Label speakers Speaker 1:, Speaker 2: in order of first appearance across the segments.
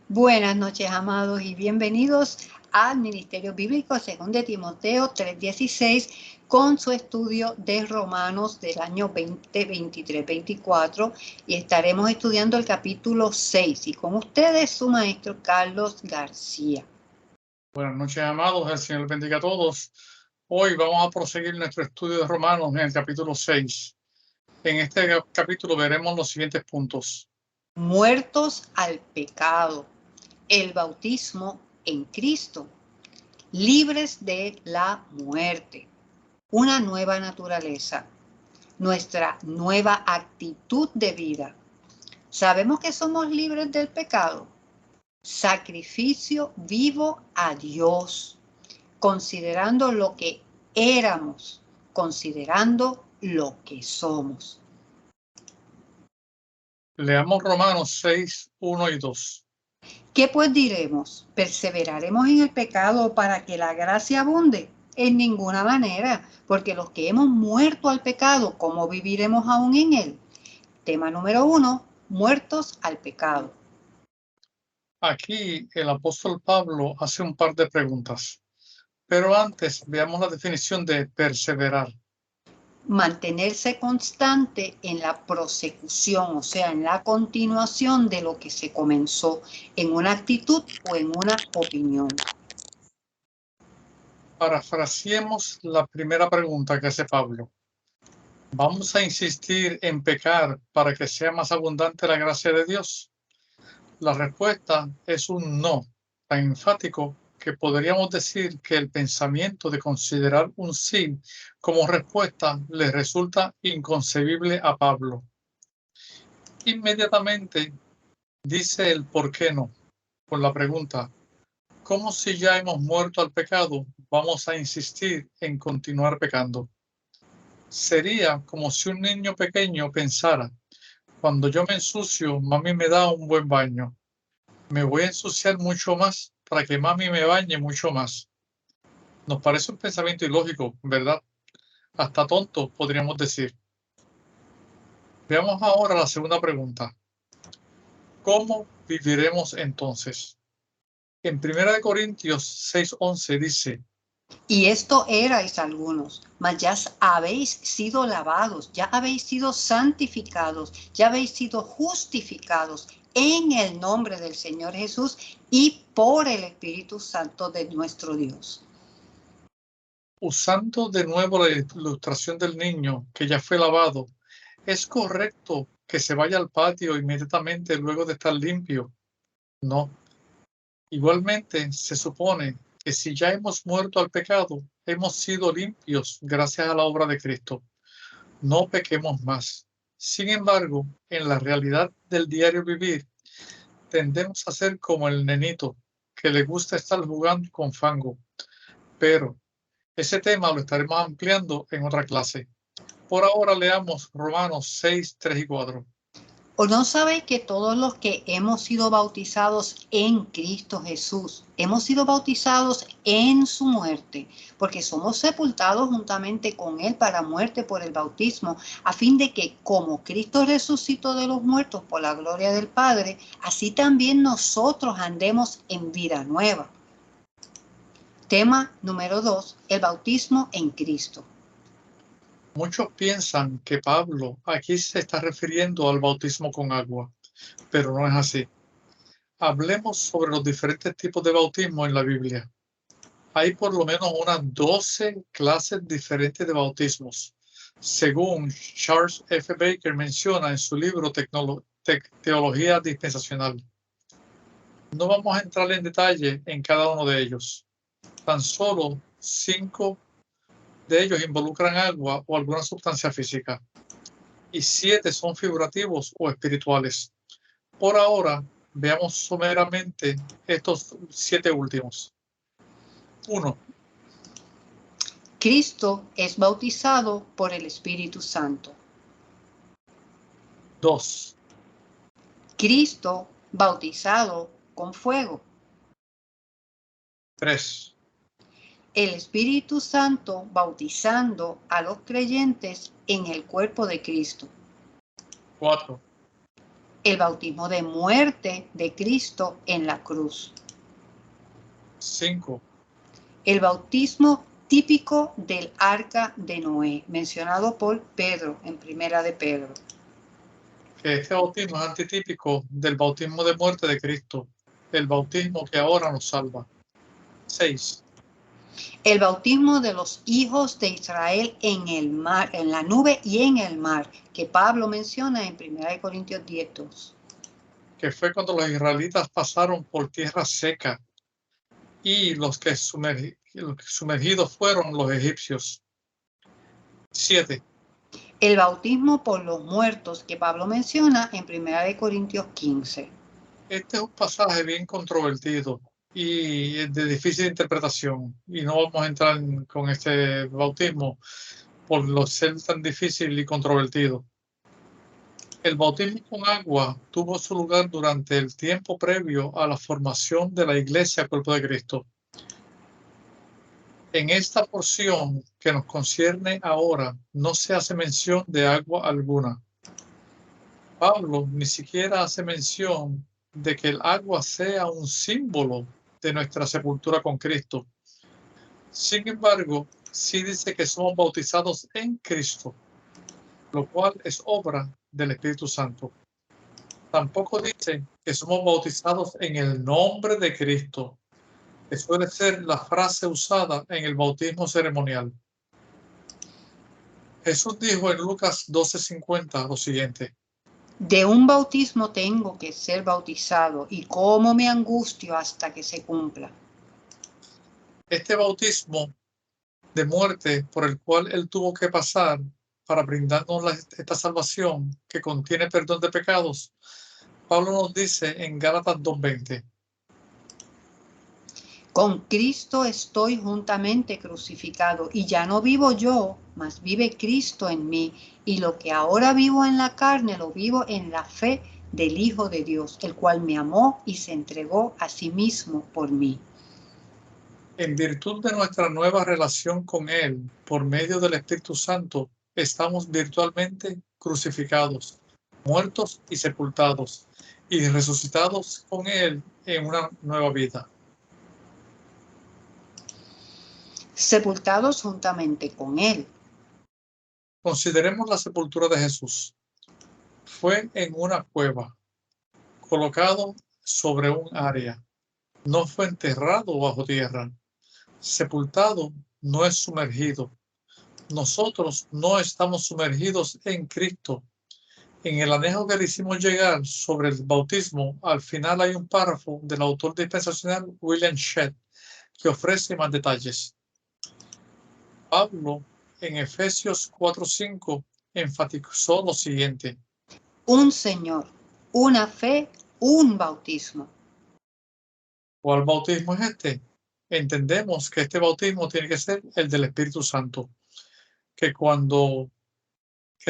Speaker 1: Buenas noches, amados, y bienvenidos al Ministerio Bíblico según de Timoteo 3:16 con su estudio de Romanos del año 2023-24 y estaremos estudiando el capítulo 6 y con ustedes su maestro Carlos García.
Speaker 2: Buenas noches, amados. El Señor bendiga a todos. Hoy vamos a proseguir nuestro estudio de Romanos en el capítulo 6. En este capítulo veremos los siguientes puntos.
Speaker 1: Muertos al pecado, el bautismo en Cristo, libres de la muerte, una nueva naturaleza, nuestra nueva actitud de vida. Sabemos que somos libres del pecado. Sacrificio vivo a Dios, considerando lo que éramos, considerando lo que somos.
Speaker 2: Leamos Romanos 6, 1 y 2.
Speaker 1: ¿Qué pues diremos? ¿Perseveraremos en el pecado para que la gracia abunde? En ninguna manera, porque los que hemos muerto al pecado, ¿cómo viviremos aún en él? Tema número 1, muertos al pecado.
Speaker 2: Aquí el apóstol Pablo hace un par de preguntas, pero antes veamos la definición de perseverar.
Speaker 1: Mantenerse constante en la prosecución, o sea, en la continuación de lo que se comenzó, en una actitud o en una opinión.
Speaker 2: Parafraseemos la primera pregunta que hace Pablo. ¿Vamos a insistir en pecar para que sea más abundante la gracia de Dios? La respuesta es un no, tan enfático que podríamos decir que el pensamiento de considerar un sí como respuesta le resulta inconcebible a Pablo. Inmediatamente dice el por qué no, con la pregunta, ¿cómo si ya hemos muerto al pecado vamos a insistir en continuar pecando? Sería como si un niño pequeño pensara, cuando yo me ensucio, mami me da un buen baño. Me voy a ensuciar mucho más para que mami me bañe mucho más. Nos parece un pensamiento ilógico, ¿verdad? Hasta tonto, podríamos decir. Veamos ahora la segunda pregunta. ¿Cómo viviremos entonces? En 1 Corintios 6:11 dice,
Speaker 1: Y esto erais algunos, mas ya habéis sido lavados, ya habéis sido santificados, ya habéis sido justificados en el nombre del Señor Jesús y por el Espíritu Santo de nuestro Dios.
Speaker 2: usando de nuevo la ilustración del niño que ya fue lavado, ¿es correcto que se vaya al patio inmediatamente luego de estar limpio? No. Igualmente, se supone que si ya hemos muerto al pecado, hemos sido limpios gracias a la obra de Cristo. No pequemos más. Sin embargo, en la realidad del diario vivir, tendemos a ser como el nenito que le gusta estar jugando con fango. Pero ese tema lo estaremos ampliando en otra clase. Por ahora leamos Romanos 6, 3 y 4.
Speaker 1: ¿O no sabéis que todos los que hemos sido bautizados en Cristo Jesús, hemos sido bautizados en su muerte? Porque somos sepultados juntamente con Él para muerte por el bautismo, a fin de que, como Cristo resucitó de los muertos por la gloria del Padre, así también nosotros andemos en vida nueva. Tema número 2, el bautismo en Cristo.
Speaker 2: Muchos piensan que Pablo aquí se está refiriendo al bautismo con agua, pero no es así. Hablemos sobre los diferentes tipos de bautismo en la Biblia. Hay por lo menos unas 12 clases diferentes de bautismos, según Charles F. Baker menciona en su libro Teología Dispensacional. No vamos a entrar en detalle en cada uno de ellos. Tan solo 5 de ellos involucran agua o alguna sustancia física, y 7 son figurativos o espirituales. Por ahora, veamos someramente estos 7 últimos. 1.
Speaker 1: Cristo es bautizado por el Espíritu Santo.
Speaker 2: 2.
Speaker 1: Cristo bautizado con fuego.
Speaker 2: 3.
Speaker 1: El Espíritu Santo bautizando a los creyentes en el cuerpo de Cristo.
Speaker 2: 4.
Speaker 1: El bautismo de muerte de Cristo en la cruz.
Speaker 2: 5.
Speaker 1: El bautismo típico del arca de Noé, mencionado por Pedro en Primera de Pedro.
Speaker 2: Que este bautismo es antitípico del bautismo de muerte de Cristo, el bautismo que ahora nos salva. 6.
Speaker 1: El bautismo de los hijos de Israel en el mar, en la nube y en el mar, que Pablo menciona en 1 Corintios 10:2.
Speaker 2: Que fue cuando los israelitas pasaron por tierra seca y los que sumergidos fueron los egipcios. 7.
Speaker 1: El bautismo por los muertos que Pablo menciona en 1 Corintios 15.
Speaker 2: Este es un pasaje bien controvertido y de difícil interpretación, y no vamos a entrar con este bautismo por lo ser tan difícil y controvertido. El bautismo con agua tuvo su lugar durante el tiempo previo a la formación de la Iglesia Cuerpo de Cristo. En esta porción que nos concierne ahora no se hace mención de agua alguna. Pablo ni siquiera hace mención de que el agua sea un símbolo de nuestra sepultura con Cristo. Sin embargo, sí dice que somos bautizados en Cristo, lo cual es obra del Espíritu Santo. Tampoco dice que somos bautizados en el nombre de Cristo, que suele ser la frase usada en el bautismo ceremonial. Jesús dijo en Lucas 12:50 lo siguiente:
Speaker 1: De un bautismo tengo que ser bautizado, y cómo me angustio hasta que se cumpla.
Speaker 2: Este bautismo de muerte por el cual él tuvo que pasar para brindarnos esta salvación que contiene perdón de pecados, Pablo nos dice en Gálatas 2:20:
Speaker 1: Con Cristo estoy juntamente crucificado, y ya no vivo yo, mas vive Cristo en mí, y lo que ahora vivo en la carne lo vivo en la fe del Hijo de Dios, el cual me amó y se entregó a sí mismo por mí.
Speaker 2: En virtud de nuestra nueva relación con Él, por medio del Espíritu Santo, estamos virtualmente crucificados, muertos y sepultados, y resucitados con Él en una nueva vida.
Speaker 1: Sepultados juntamente con Él.
Speaker 2: Consideremos la sepultura de Jesús. Fue en una cueva, colocado sobre un área. No fue enterrado bajo tierra. Sepultado no es sumergido. Nosotros no estamos sumergidos en Cristo. En el anejo que le hicimos llegar sobre el bautismo, al final hay un párrafo del autor dispensacional William Shedd que ofrece más detalles. Pablo, en Efesios 4:5, enfatizó lo siguiente:
Speaker 1: Un Señor, una fe, un bautismo.
Speaker 2: ¿Cuál bautismo es este? Entendemos que este bautismo tiene que ser el del Espíritu Santo, que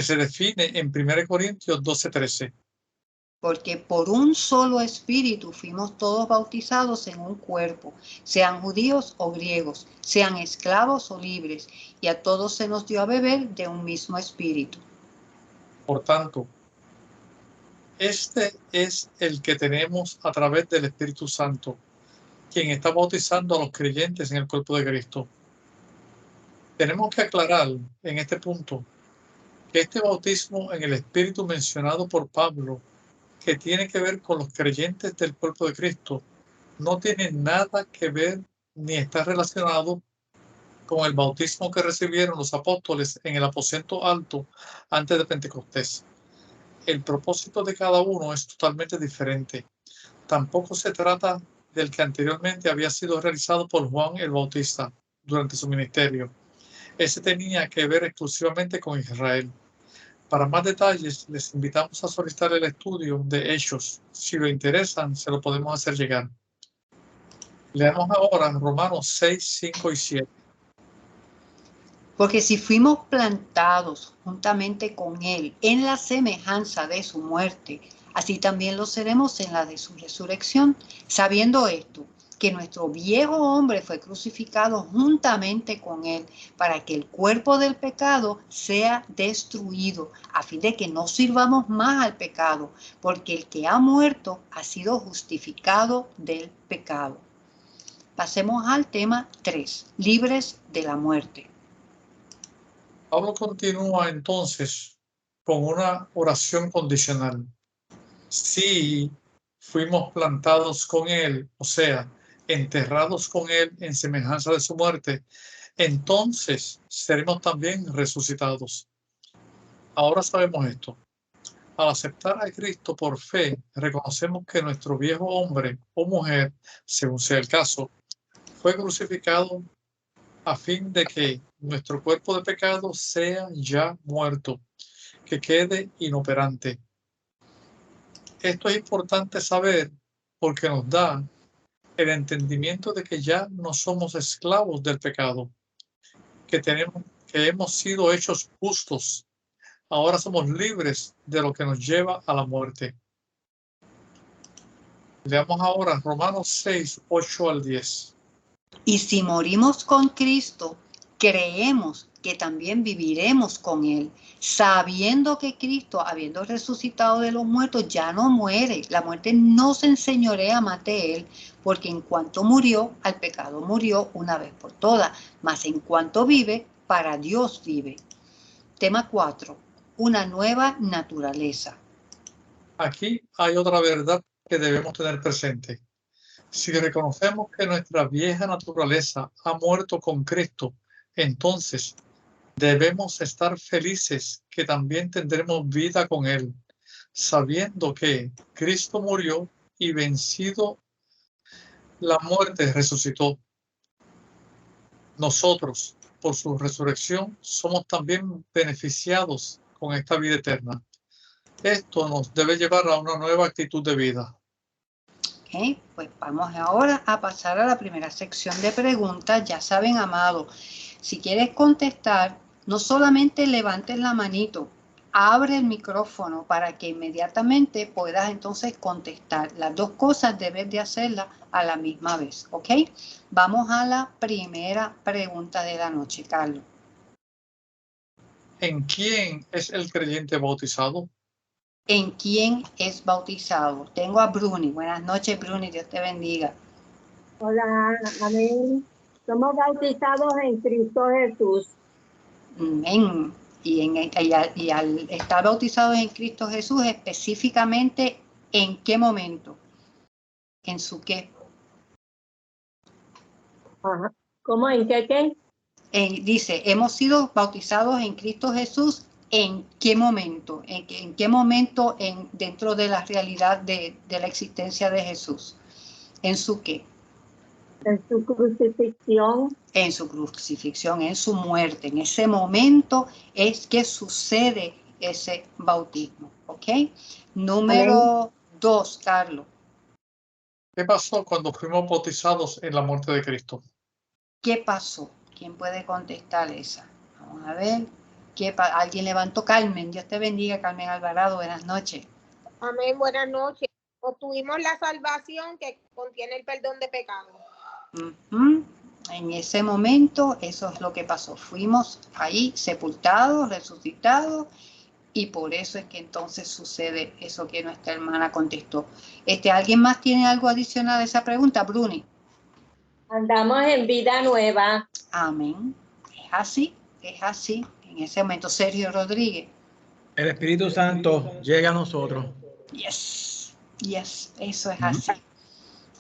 Speaker 2: se define en 1 Corintios 12:13.
Speaker 1: Porque por un solo espíritu fuimos todos bautizados en un cuerpo, sean judíos o griegos, sean esclavos o libres, y a todos se nos dio a beber de un mismo espíritu.
Speaker 2: Por tanto, este es el que tenemos a través del Espíritu Santo, quien está bautizando a los creyentes en el cuerpo de Cristo. Tenemos que aclarar en este punto que este bautismo en el Espíritu mencionado por Pablo, que tiene que ver con los creyentes del cuerpo de Cristo, no tiene nada que ver ni está relacionado con el bautismo que recibieron los apóstoles en el aposento alto antes de Pentecostés. El propósito de cada uno es totalmente diferente. Tampoco se trata del que anteriormente había sido realizado por Juan el Bautista durante su ministerio. Ese tenía que ver exclusivamente con Israel. Para más detalles, les invitamos a solicitar el estudio de Hechos. Si lo interesan, se lo podemos hacer llegar. Leamos ahora Romanos 6, 5 y 7.
Speaker 1: Porque si fuimos plantados juntamente con Él en la semejanza de su muerte, así también lo seremos en la de su resurrección, sabiendo esto, que nuestro viejo hombre fue crucificado juntamente con él para que el cuerpo del pecado sea destruido, a fin de que no sirvamos más al pecado, porque el que ha muerto ha sido justificado del pecado. Pasemos al tema 3, libres de la muerte.
Speaker 2: Pablo continúa entonces con una oración condicional. Si fuimos plantados con él, o sea, enterrados con él en semejanza de su muerte, entonces seremos también resucitados. Ahora sabemos esto. Al aceptar a Cristo por fe, reconocemos que nuestro viejo hombre o mujer, según sea el caso, fue crucificado a fin de que nuestro cuerpo de pecado sea ya muerto, que quede inoperante. Esto es importante saber porque nos da el entendimiento de que ya no somos esclavos del pecado, que hemos sido hechos justos. Ahora somos libres de lo que nos lleva a la muerte. Leamos ahora Romanos 6, 8 al 10.
Speaker 1: Y si morimos con Cristo, creemos que también viviremos con Él, sabiendo que Cristo, habiendo resucitado de los muertos, ya no muere. La muerte no se enseñorea más de Él, porque en cuanto murió, al pecado murió una vez por todas, mas en cuanto vive, para Dios vive. Tema 4. Una nueva naturaleza.
Speaker 2: Aquí hay otra verdad que debemos tener presente. Si reconocemos que nuestra vieja naturaleza ha muerto con Cristo, entonces debemos estar felices que también tendremos vida con Él, sabiendo que Cristo murió y vencido la muerte resucitó. Nosotros, por su resurrección, somos también beneficiados con esta vida eterna. Esto nos debe llevar a una nueva actitud de vida.
Speaker 1: Okay, pues vamos ahora a pasar a la primera sección de preguntas. Ya saben, amado, si quieres contestar, no solamente levantes la manito, abre el micrófono para que inmediatamente puedas entonces contestar. Las dos cosas debes de hacerlas a la misma vez, ¿ok? Vamos a la primera pregunta de la noche, Carlos.
Speaker 2: ¿En quién es el creyente bautizado?
Speaker 1: ¿En quién es bautizado? Tengo a Bruni. Buenas noches, Bruni. Dios te bendiga.
Speaker 3: Hola, amén. Somos bautizados en Cristo Jesús.
Speaker 1: Amén. Y al estar bautizados en Cristo Jesús, específicamente, ¿en qué momento? ¿En su qué?
Speaker 3: Ajá. ¿Cómo? ¿En qué?
Speaker 1: Dice, hemos sido bautizados en Cristo Jesús. ¿En qué momento? ¿En qué momento dentro de la realidad de la existencia de Jesús? ¿En su qué?
Speaker 3: En su crucifixión.
Speaker 1: En su crucifixión, en su muerte. En ese momento es que sucede ese bautismo. ¿Ok? Número 2, Carlos.
Speaker 2: ¿Qué pasó cuando fuimos bautizados en la muerte de Cristo?
Speaker 1: ¿Qué pasó? ¿Quién puede contestar esa? Vamos a ver. ¿Alguien levantó? Carmen. Dios te bendiga, Carmen Alvarado. Buenas noches.
Speaker 4: Amén, buenas noches. Obtuvimos la salvación que contiene el perdón de pecados.
Speaker 1: En ese momento, eso es lo que pasó. Fuimos ahí sepultados, resucitados, y por eso es que entonces sucede eso que nuestra hermana contestó. ¿Alguien más tiene algo adicional a esa pregunta, Bruni?
Speaker 3: Andamos en vida nueva.
Speaker 1: Amén. Es así. En ese momento, Sergio Rodríguez.
Speaker 5: El Espíritu Santo llega a nosotros.
Speaker 1: Yes, eso es así.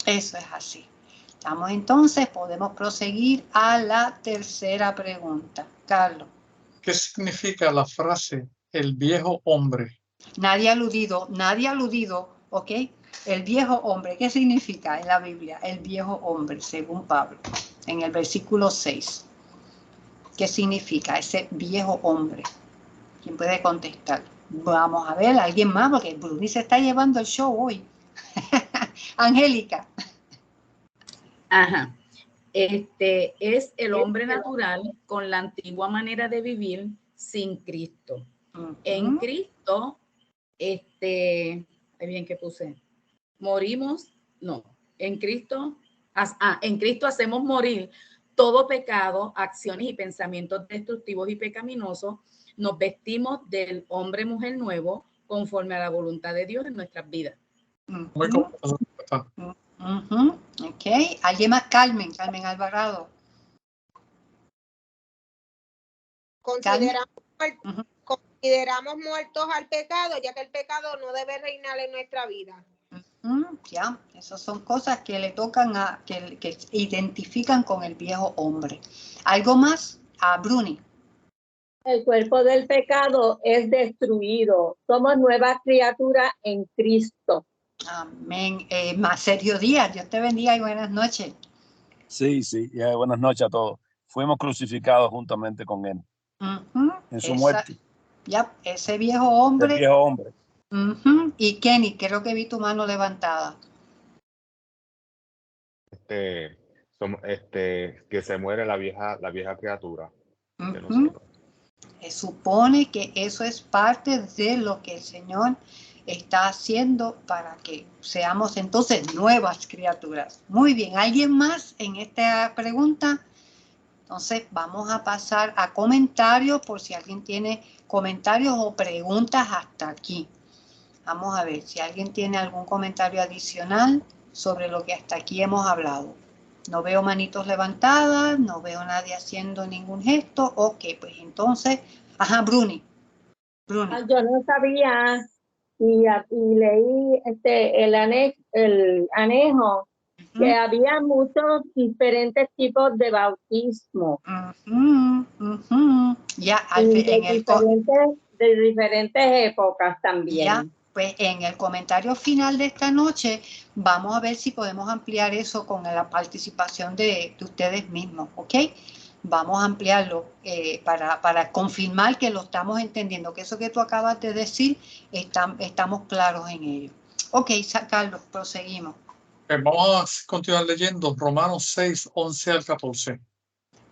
Speaker 1: Eso es así. Estamos entonces, podemos proseguir a la tercera pregunta. Carlos.
Speaker 2: ¿Qué significa la frase el viejo hombre?
Speaker 1: Nadie ha aludido, ¿ok? El viejo hombre, ¿qué significa en la Biblia? El viejo hombre, según Pablo, en el versículo 6. ¿Qué significa ese viejo hombre? ¿Quién puede contestar? Vamos a ver, alguien más, porque Bruni se está llevando el show hoy. Angélica.
Speaker 6: Ajá. Es el hombre natural con la antigua manera de vivir sin Cristo. En Cristo, ahí bien que puse, morimos, no, en Cristo En Cristo hacemos morir todo pecado, acciones y pensamientos destructivos y pecaminosos. Nos vestimos del hombre mujer nuevo conforme a la voluntad de Dios en nuestras vidas.
Speaker 2: Muy completo.
Speaker 1: Ok. ¿Alguien más? Carmen Alvarado.
Speaker 4: Consideramos muertos al pecado, ya que el pecado no debe reinar en nuestra vida.
Speaker 1: Ya, esas son cosas que le tocan que identifican con el viejo hombre. ¿Algo más? A Bruni.
Speaker 3: El cuerpo del pecado es destruido. Somos nuevas criaturas en Cristo.
Speaker 1: Amén. Sergio Díaz, Dios te bendiga y buenas noches.
Speaker 7: Sí, buenas noches a todos. Fuimos crucificados juntamente con él en su muerte.
Speaker 1: Ya, ese viejo hombre.
Speaker 7: El viejo hombre.
Speaker 1: Y Kenny, creo que vi tu mano levantada.
Speaker 8: Que se muere la vieja criatura de nosotros.
Speaker 1: Se supone que eso es parte de lo que el Señor está haciendo para que seamos entonces nuevas criaturas. Muy bien, ¿alguien más en esta pregunta? Entonces vamos a pasar a comentarios por si alguien tiene comentarios o preguntas hasta aquí. Vamos a ver si alguien tiene algún comentario adicional sobre lo que hasta aquí hemos hablado. No veo manitos levantadas, no veo nadie haciendo ningún gesto. Ok, pues entonces, Bruni.
Speaker 3: Yo no sabía y leí el anejo que había muchos diferentes tipos de bautismo.
Speaker 1: Ya,
Speaker 3: de diferentes épocas también.
Speaker 1: Ya, pues en el comentario final de esta noche vamos a ver si podemos ampliar eso con la participación de ustedes mismos, ¿ok? Vamos a ampliarlo para confirmar que lo estamos entendiendo, que eso que tú acabas de decir, estamos claros en ello. Ok, Carlos, proseguimos.
Speaker 2: Vamos a continuar leyendo Romanos 6, 11 al 14.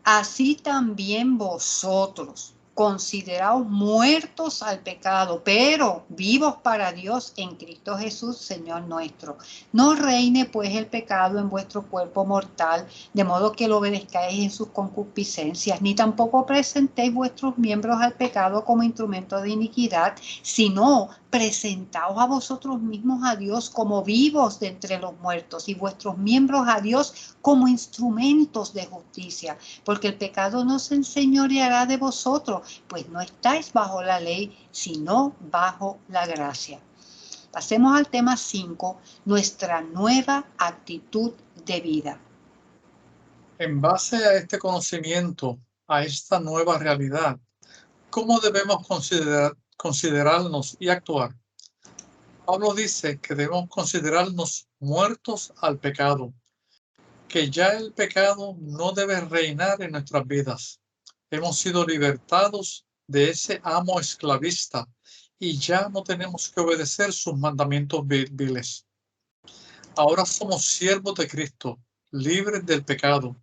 Speaker 1: Así también vosotros, consideraos muertos al pecado, pero vivos para Dios en Cristo Jesús, Señor nuestro. No reine pues el pecado en vuestro cuerpo mortal, de modo que lo obedezcáis en sus concupiscencias, ni tampoco presentéis vuestros miembros al pecado como instrumento de iniquidad, sino presentaos a vosotros mismos a Dios como vivos de entre los muertos y vuestros miembros a Dios como instrumentos de justicia, porque el pecado no se enseñoreará de vosotros, pues no estáis bajo la ley, sino bajo la gracia. Pasemos al tema 5, nuestra nueva actitud de vida.
Speaker 2: En base a este conocimiento, a esta nueva realidad, ¿cómo debemos considerarnos y actuar? Pablo dice que debemos considerarnos muertos al pecado, que ya el pecado no debe reinar en nuestras vidas. Hemos sido libertados de ese amo esclavista y ya no tenemos que obedecer sus mandamientos viles. Ahora somos siervos de Cristo, libres del pecado,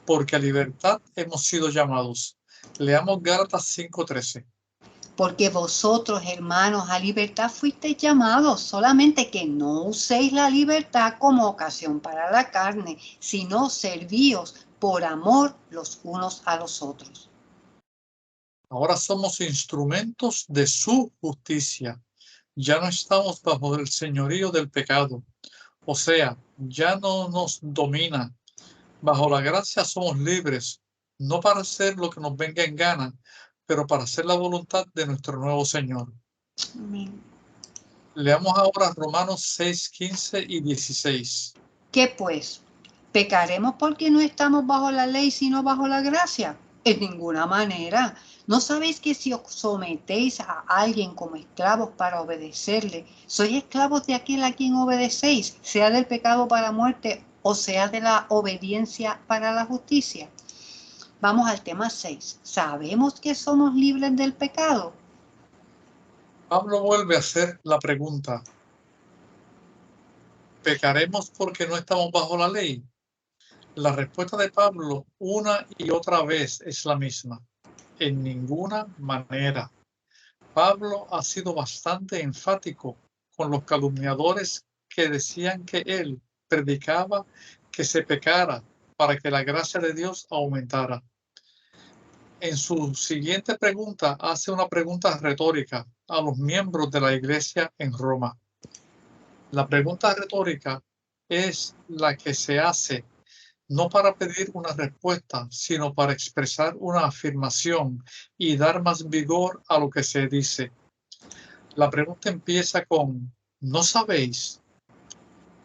Speaker 2: porque a libertad hemos sido llamados. Leamos Gálatas 5:13.
Speaker 1: Porque vosotros, hermanos, a libertad fuisteis llamados, solamente que no uséis la libertad como ocasión para la carne, sino servíos por amor los unos a los otros.
Speaker 2: Ahora somos instrumentos de su justicia. Ya no estamos bajo el señorío del pecado. O sea, ya no nos domina. Bajo la gracia somos libres, no para hacer lo que nos venga en gana, pero para hacer la voluntad de nuestro nuevo Señor.
Speaker 1: Amén.
Speaker 2: Leamos ahora Romanos 6, 15 y 16.
Speaker 1: ¿Qué pues? ¿Pecaremos porque no estamos bajo la ley, sino bajo la gracia? En ninguna manera. ¿No sabéis que si os sometéis a alguien como esclavos para obedecerle, sois esclavos de aquel a quien obedecéis, sea del pecado para muerte o sea de la obediencia para la justicia? Vamos al tema 6. ¿Sabemos que somos libres del pecado?
Speaker 2: Pablo vuelve a hacer la pregunta: ¿pecaremos porque no estamos bajo la ley? La respuesta de Pablo una y otra vez es la misma: en ninguna manera. Pablo ha sido bastante enfático con los calumniadores que decían que él predicaba que se pecara para que la gracia de Dios aumentara. En su siguiente pregunta hace una pregunta retórica a los miembros de la iglesia en Roma. La pregunta retórica es la que se hace no para pedir una respuesta, sino para expresar una afirmación y dar más vigor a lo que se dice. La pregunta empieza con, ¿no sabéis?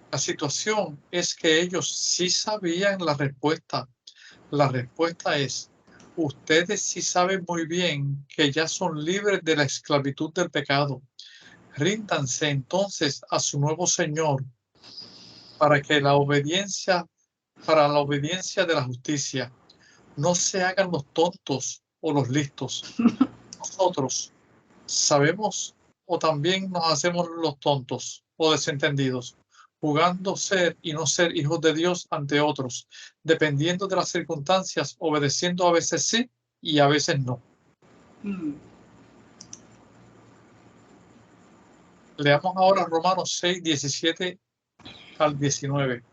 Speaker 2: La situación es que ellos sí sabían la respuesta. La respuesta es, ustedes sí saben muy bien que ya son libres de la esclavitud del pecado. Ríndanse entonces a su nuevo Señor para la obediencia de la justicia. No se hagan los tontos o los listos. Nosotros sabemos o también nos hacemos los tontos o desentendidos, jugando ser y no ser hijos de Dios ante otros, dependiendo de las circunstancias, obedeciendo a veces sí y a veces no. Leamos ahora Romanos 6, 17 al 19.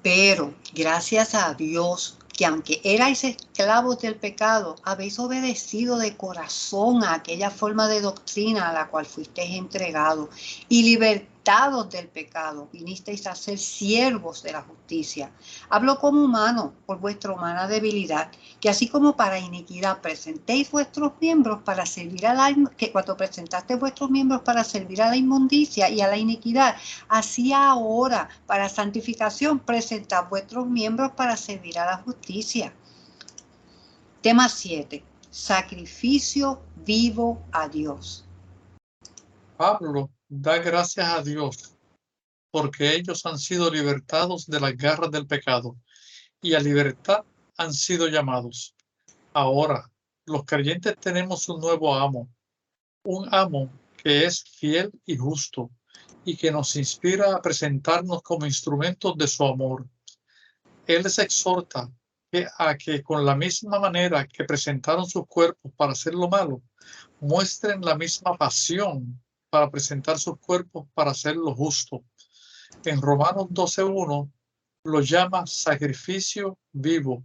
Speaker 1: Pero gracias a Dios que aunque erais esclavos del pecado, habéis obedecido de corazón a aquella forma de doctrina a la cual fuisteis entregados, y libertados del pecado, vinisteis a ser siervos de la justicia. Hablo como humano, por vuestra humana debilidad, que así como para iniquidad presentéis vuestros miembros para servir a la que cuando presentaste vuestros miembros para servir a la inmundicia y a la iniquidad, así ahora para santificación presentad vuestros miembros para servir a la justicia. Tema 7. Sacrificio vivo a Dios.
Speaker 2: Pablo da gracias a Dios porque ellos han sido libertados de las garras del pecado y a libertad han sido llamados. Ahora, los creyentes tenemos un nuevo amo, un amo que es fiel y justo y que nos inspira a presentarnos como instrumentos de su amor. Él les exhorta a que con la misma manera que presentaron sus cuerpos para hacer lo malo, muestren la misma pasión para presentar sus cuerpos para hacer lo justo. En Romanos 12:1 lo llama sacrificio vivo.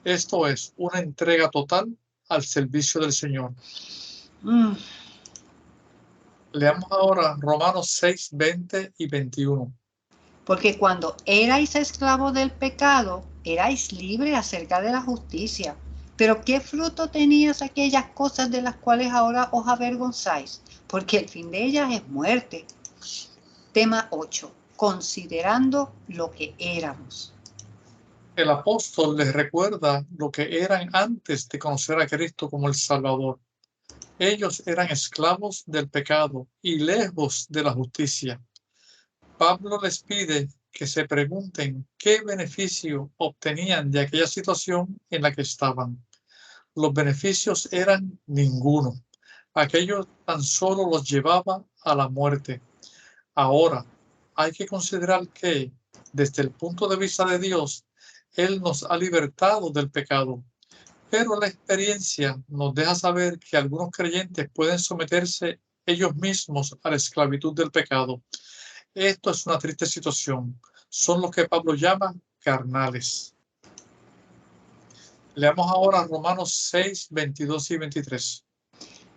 Speaker 2: Esto es una entrega total al servicio del Señor. Leamos ahora Romanos 6, 20 y 21.
Speaker 1: Porque cuando erais esclavos del pecado, erais libres acerca de la justicia. Pero ¿qué fruto tenías aquellas cosas de las cuales ahora os avergonzáis? Porque el fin de ellas es muerte. Tema 8. Considerando lo que éramos.
Speaker 2: El apóstol les recuerda lo que eran antes de conocer a Cristo como el Salvador. Ellos eran esclavos del pecado y lejos de la justicia. Pablo les pide que se pregunten qué beneficio obtenían de aquella situación en la que estaban. Los beneficios eran ninguno. Aquello tan solo los llevaba a la muerte. Ahora, hay que considerar que, desde el punto de vista de Dios, Él nos ha libertado del pecado. Pero la experiencia nos deja saber que algunos creyentes pueden someterse ellos mismos a la esclavitud del pecado. Esto es una triste situación. Son los que Pablo llama carnales. Leamos ahora Romanos 6, 22 y 23.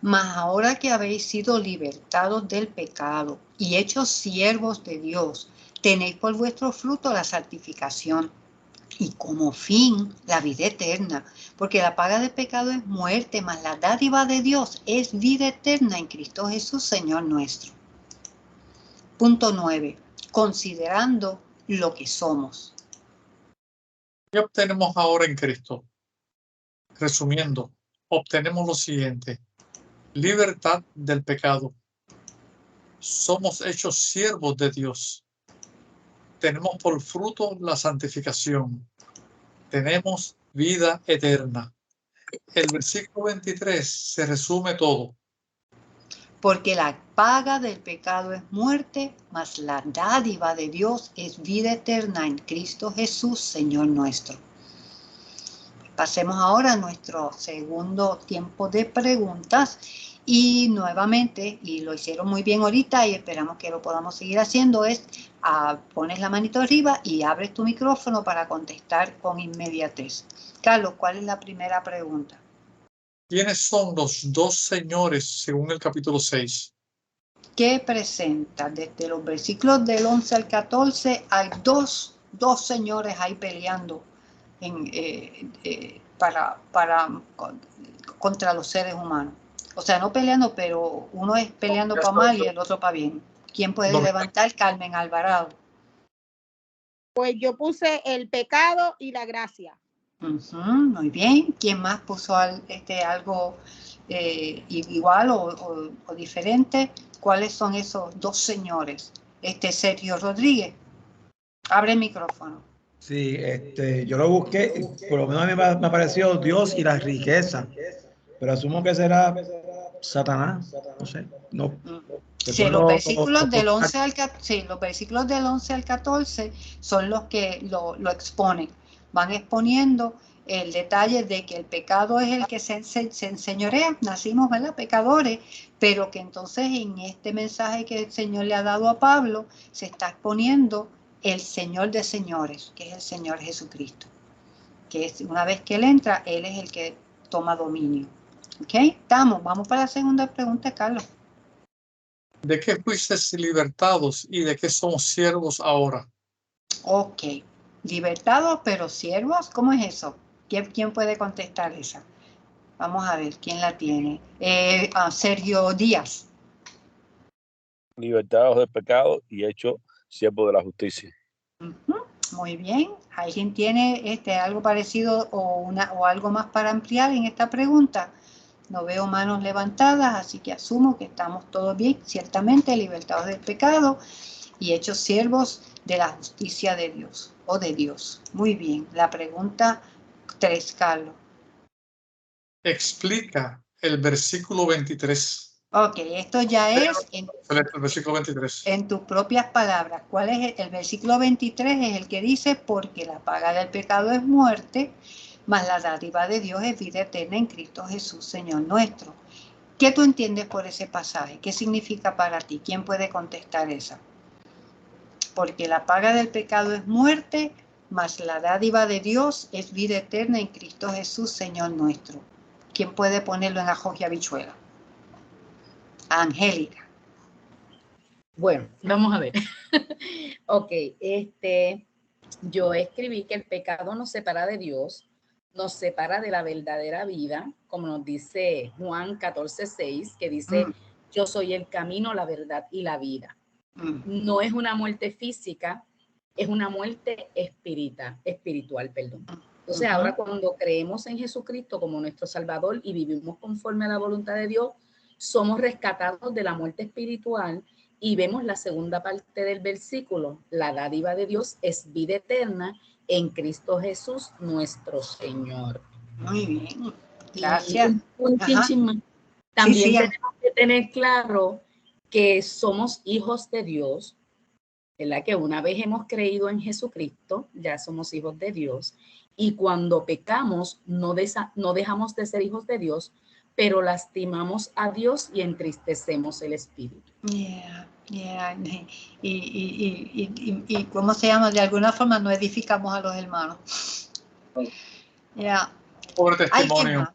Speaker 1: Mas ahora que habéis sido libertados del pecado y hechos siervos de Dios, tenéis por vuestro fruto la santificación y como fin la vida eterna, porque la paga del pecado es muerte, mas la dádiva de Dios es vida eterna en Cristo Jesús, Señor nuestro. Punto 9. Considerando lo que somos.
Speaker 2: ¿Qué obtenemos ahora en Cristo? Resumiendo, obtenemos lo siguiente: libertad del pecado. Somos hechos siervos de Dios. Tenemos por fruto la santificación. Tenemos vida eterna. El versículo 23 se resume todo.
Speaker 1: Porque la paga del pecado es muerte, mas la dádiva de Dios es vida eterna en Cristo Jesús, Señor nuestro. Pasemos ahora a nuestro segundo tiempo de preguntas y nuevamente, y lo hicieron muy bien ahorita y esperamos que lo podamos seguir haciendo, es pones la manito arriba y abres tu micrófono para contestar con inmediatez. Carlos, ¿cuál es la primera pregunta?
Speaker 2: ¿Quiénes son los dos señores según el capítulo 6?
Speaker 1: ¿Qué presenta? Desde los versículos del 11 al 14 hay dos señores ahí peleando contra los seres humanos. O sea, no peleando, pero uno es peleando para mal y el otro para bien. ¿Quién puede levantar? Carmen Alvarado.
Speaker 4: Pues yo puse el pecado y la gracia.
Speaker 1: Muy bien. ¿Quién más puso algo igual o diferente? ¿Cuáles son esos dos señores? Sergio Rodríguez. Abre el micrófono.
Speaker 5: Sí, yo lo busqué, por lo menos a mí me apareció Dios y la riqueza, pero asumo que será Satanás, no sé, no.
Speaker 1: Sí, los versículos del 11 al 14 son los que lo exponen. Van exponiendo el detalle de que el pecado es el que se enseñorea, nacimos, ¿verdad?, pecadores, pero que entonces en este mensaje que el Señor le ha dado a Pablo, se está exponiendo el Señor de señores, que es el Señor Jesucristo. Que es, una vez que Él entra, Él es el que toma dominio. ¿Ok? Vamos para la segunda pregunta, Carlos.
Speaker 2: ¿De qué fuisteis libertados y de qué somos siervos ahora?
Speaker 1: Ok, libertados pero siervos, ¿cómo es eso? ¿Quién puede contestar esa? Vamos a ver, ¿quién la tiene? Sergio Díaz.
Speaker 7: Libertados del pecado y hechos siervos de la justicia.
Speaker 1: Muy bien. ¿Alguien tiene algo parecido o algo más para ampliar en esta pregunta? No veo manos levantadas, así que asumo que estamos todos bien, ciertamente libertados del pecado y hechos siervos de la justicia de Dios o de Dios. Muy bien. La pregunta 3, Carlos.
Speaker 2: Explica el versículo 23.
Speaker 1: Ok, esto ya es
Speaker 2: el versículo 23.
Speaker 1: En tus propias palabras. ¿Cuál es el versículo 23? Es el que dice, porque la paga del pecado es muerte, mas la dádiva de Dios es vida eterna en Cristo Jesús, Señor nuestro. ¿Qué tú entiendes por ese pasaje? ¿Qué significa para ti? ¿Quién puede contestar esa? Porque la paga del pecado es muerte, mas la dádiva de Dios es vida eterna en Cristo Jesús, Señor nuestro. ¿Quién puede ponerlo en ajo y habichuela? Angélica.
Speaker 6: Bueno, vamos a ver. Ok, yo escribí que el pecado nos separa de Dios, nos separa de la verdadera vida, como nos dice Juan 14:6, que dice, yo soy el camino, la verdad y la vida. No es una muerte física, es una muerte espiritual. Entonces, ahora cuando creemos en Jesucristo como nuestro Salvador y vivimos conforme a la voluntad de Dios, somos rescatados de la muerte espiritual. Y vemos la segunda parte del versículo, la dádiva de Dios es vida eterna en Cristo Jesús, nuestro Señor.
Speaker 1: Muy bien, gracias.
Speaker 6: También tenemos que tener claro que somos hijos de Dios, ¿verdad? Que una vez hemos creído en Jesucristo, ya somos hijos de Dios, y cuando pecamos no dejamos de ser hijos de Dios, pero lastimamos a Dios y entristecemos el Espíritu.
Speaker 1: Y ¿cómo se llama? De alguna forma no edificamos a los hermanos.
Speaker 2: Pobre testimonio.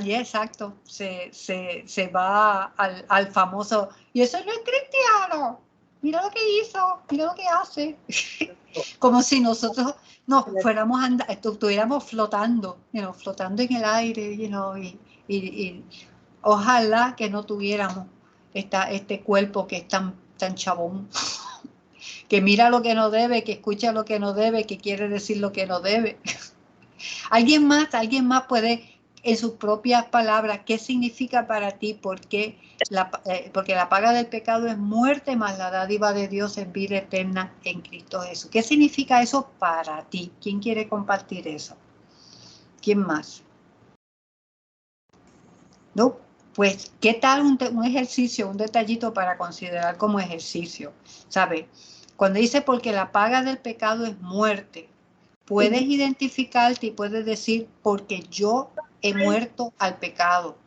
Speaker 1: Exacto. Se va al famoso, y eso no es cristiano. Mira lo que hizo, mira lo que hace. Como si nosotros nos fuéramos estuviéramos flotando, flotando en el aire, y ojalá que no tuviéramos este cuerpo que es tan chabón, que mira lo que no debe, que escucha lo que no debe, que quiere decir lo que no debe. ¿Alguien más puede, en sus propias palabras, qué significa para ti? Porque la paga del pecado es muerte, más la dádiva de Dios es vida eterna en Cristo Jesús. ¿Qué significa eso para ti? ¿Quién quiere compartir eso? ¿Quién más? ¿No? Pues, ¿qué tal un ejercicio, un detallito para considerar como ejercicio? ¿Sabes? Cuando dice porque la paga del pecado es muerte, puedes identificarte y puedes decir porque yo he muerto al pecado.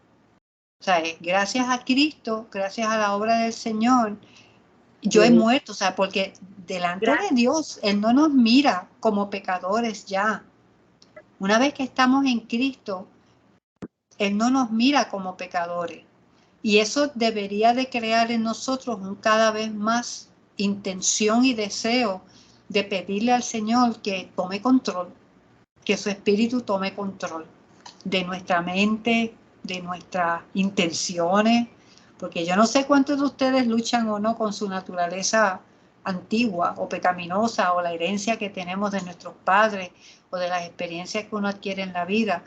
Speaker 1: O sea, gracias a Cristo, gracias a la obra del Señor, Yo he muerto, o sea, porque delante de Dios, Él no nos mira como pecadores ya. Una vez que estamos en Cristo, Él no nos mira como pecadores. Y eso debería de crear en nosotros un cada vez más intención y deseo de pedirle al Señor que tome control, que su Espíritu tome control de nuestra mente, de nuestras intenciones, porque yo no sé cuántos de ustedes luchan o no con su naturaleza antigua o pecaminosa o la herencia que tenemos de nuestros padres o de las experiencias que uno adquiere en la vida,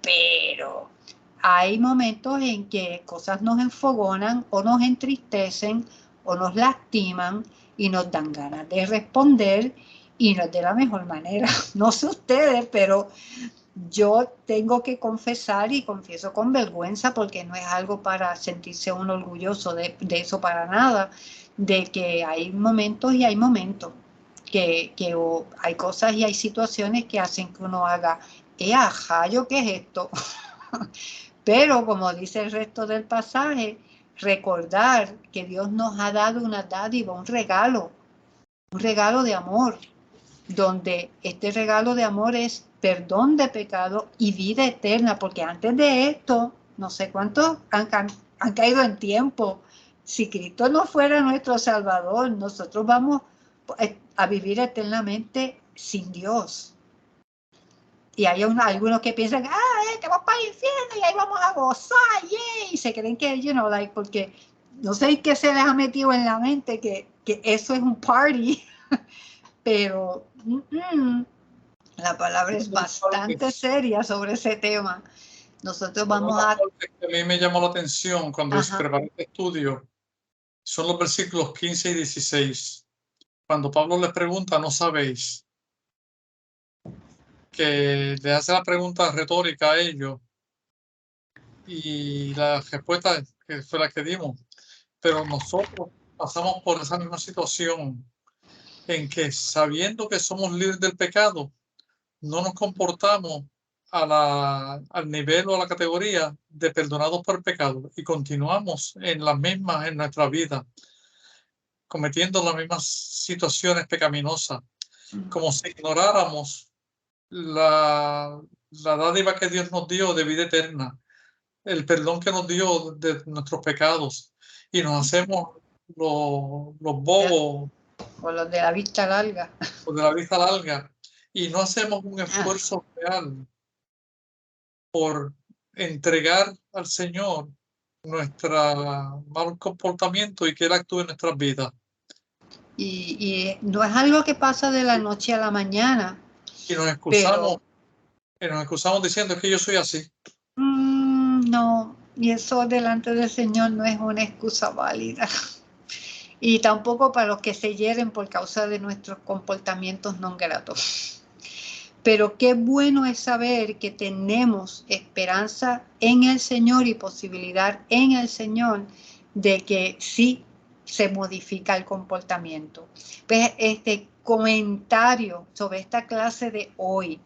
Speaker 1: pero hay momentos en que cosas nos enfogonan o nos entristecen o nos lastiman y nos dan ganas de responder y no es de la mejor manera. No sé ustedes, pero yo tengo que confesar y confieso con vergüenza porque no es algo para sentirse uno orgulloso de eso para nada, de que hay momentos y hay momentos, que hay cosas y hay situaciones que hacen que uno haga, ajá, ¿yo qué es esto? Pero como dice el resto del pasaje, recordar que Dios nos ha dado una dádiva, un regalo de amor, donde este regalo de amor es perdón de pecado y vida eterna, porque antes de esto, no sé cuántos han caído en tiempo. Si Cristo no fuera nuestro Salvador, nosotros vamos a vivir eternamente sin Dios. Y hay algunos que piensan, que vamos para el infierno y ahí vamos a gozar, y se creen que, porque no sé qué se les ha metido en la mente que eso es un party, pero la palabra es bastante seria sobre ese tema. Nosotros vamos a...
Speaker 2: A mí me llamó la atención cuando preparé este estudio, son los versículos 15 y 16. Cuando Pablo les pregunta, ¿no sabéis? Que le hace la pregunta retórica a ellos y la respuesta que fue la que dimos. Pero nosotros pasamos por esa misma situación en que sabiendo que somos libres del pecado, no nos comportamos al nivel o a la categoría de perdonados por pecado y continuamos en las mismas en nuestra vida, cometiendo las mismas situaciones pecaminosas, como si ignoráramos la dádiva que Dios nos dio de vida eterna, el perdón que nos dio de nuestros pecados, y nos hacemos los bobos
Speaker 1: o los de la vista larga.
Speaker 2: O de la vista larga, y no hacemos un esfuerzo real por entregar al Señor nuestro mal comportamiento y que Él actúe en nuestras vidas.
Speaker 1: Y no es algo que pasa de la noche a la mañana.
Speaker 2: Y nos excusamos diciendo que yo soy así.
Speaker 1: No, y eso delante del Señor no es una excusa válida. Y tampoco para los que se hieren por causa de nuestros comportamientos no gratos. Pero qué bueno es saber que tenemos esperanza en el Señor y posibilidad en el Señor de que sí se modifica el comportamiento. Pues este comentario sobre esta clase de hoy,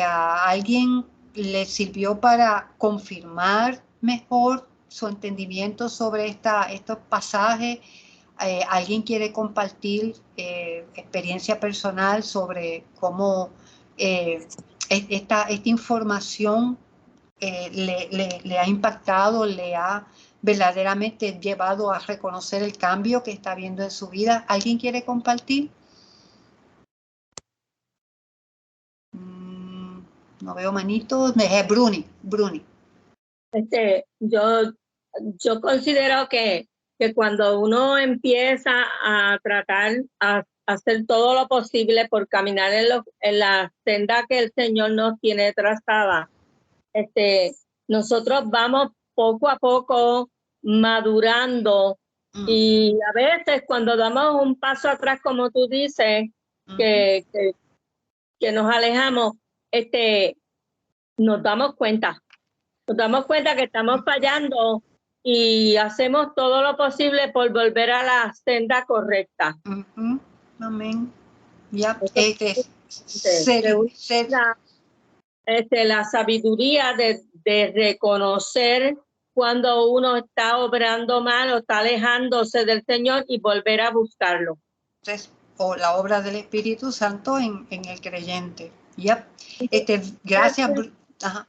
Speaker 1: a alguien le sirvió para confirmar mejor su entendimiento sobre estos pasajes. ¿Alguien quiere compartir experiencia personal sobre cómo esta información le ha impactado, le ha verdaderamente llevado a reconocer el cambio que está viendo en su vida? ¿Alguien quiere compartir? No veo manitos. Bruni.
Speaker 3: Yo considero que cuando uno empieza a tratar a hacer todo lo posible por caminar en la senda que el Señor nos tiene trazada, nosotros vamos poco a poco madurando, y a veces cuando damos un paso atrás, como tú dices, que nos alejamos, nos damos cuenta que estamos fallando y hacemos todo lo posible por volver a la senda correcta.
Speaker 1: Amén. Ya,
Speaker 3: la sabiduría de reconocer cuando uno está obrando mal o está alejándose del Señor y volver a buscarlo.
Speaker 1: Entonces, o la obra del Espíritu Santo en el creyente. Yep. Gracias. Ajá.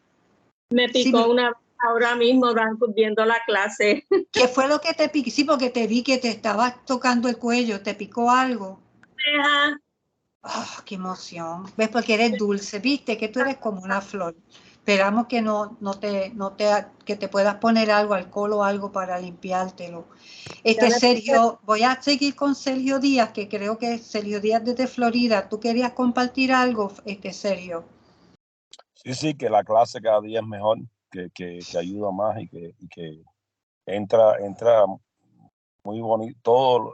Speaker 3: Me picó
Speaker 1: sí,
Speaker 3: una ahora mismo viendo la clase.
Speaker 1: ¿Qué fue lo que te picó? Sí, porque te vi que te estabas tocando el cuello. ¿Te picó algo?
Speaker 3: Ajá.
Speaker 1: Oh, qué emoción. ¿Ves? Porque eres dulce, viste que tú eres como una flor. Esperamos que que te puedas poner algo, alcohol o algo para limpiártelo. Sergio, voy a seguir con Sergio Díaz, que creo que es Sergio Díaz desde Florida. ¿Tú querías compartir algo, Sergio?
Speaker 7: Sí, que la clase cada día es mejor, que ayuda más y que entra muy bonito todo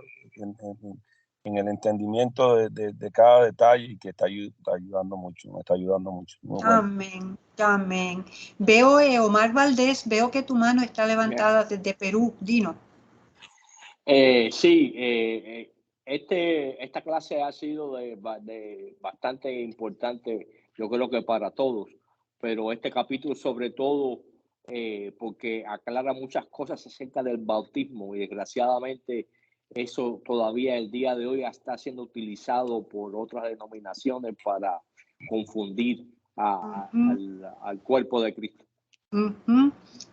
Speaker 7: en el entendimiento de cada detalle y que está ayudando mucho, me está ayudando mucho.
Speaker 1: Amén, amén. Veo, Omar Valdés, veo que tu mano está levantada desde Perú. Dino.
Speaker 9: Sí, esta clase ha sido de bastante importante, yo creo que para todos, pero este capítulo sobre todo porque aclara muchas cosas acerca del bautismo y desgraciadamente eso todavía el día de hoy está siendo utilizado por otras denominaciones para confundir al cuerpo de Cristo.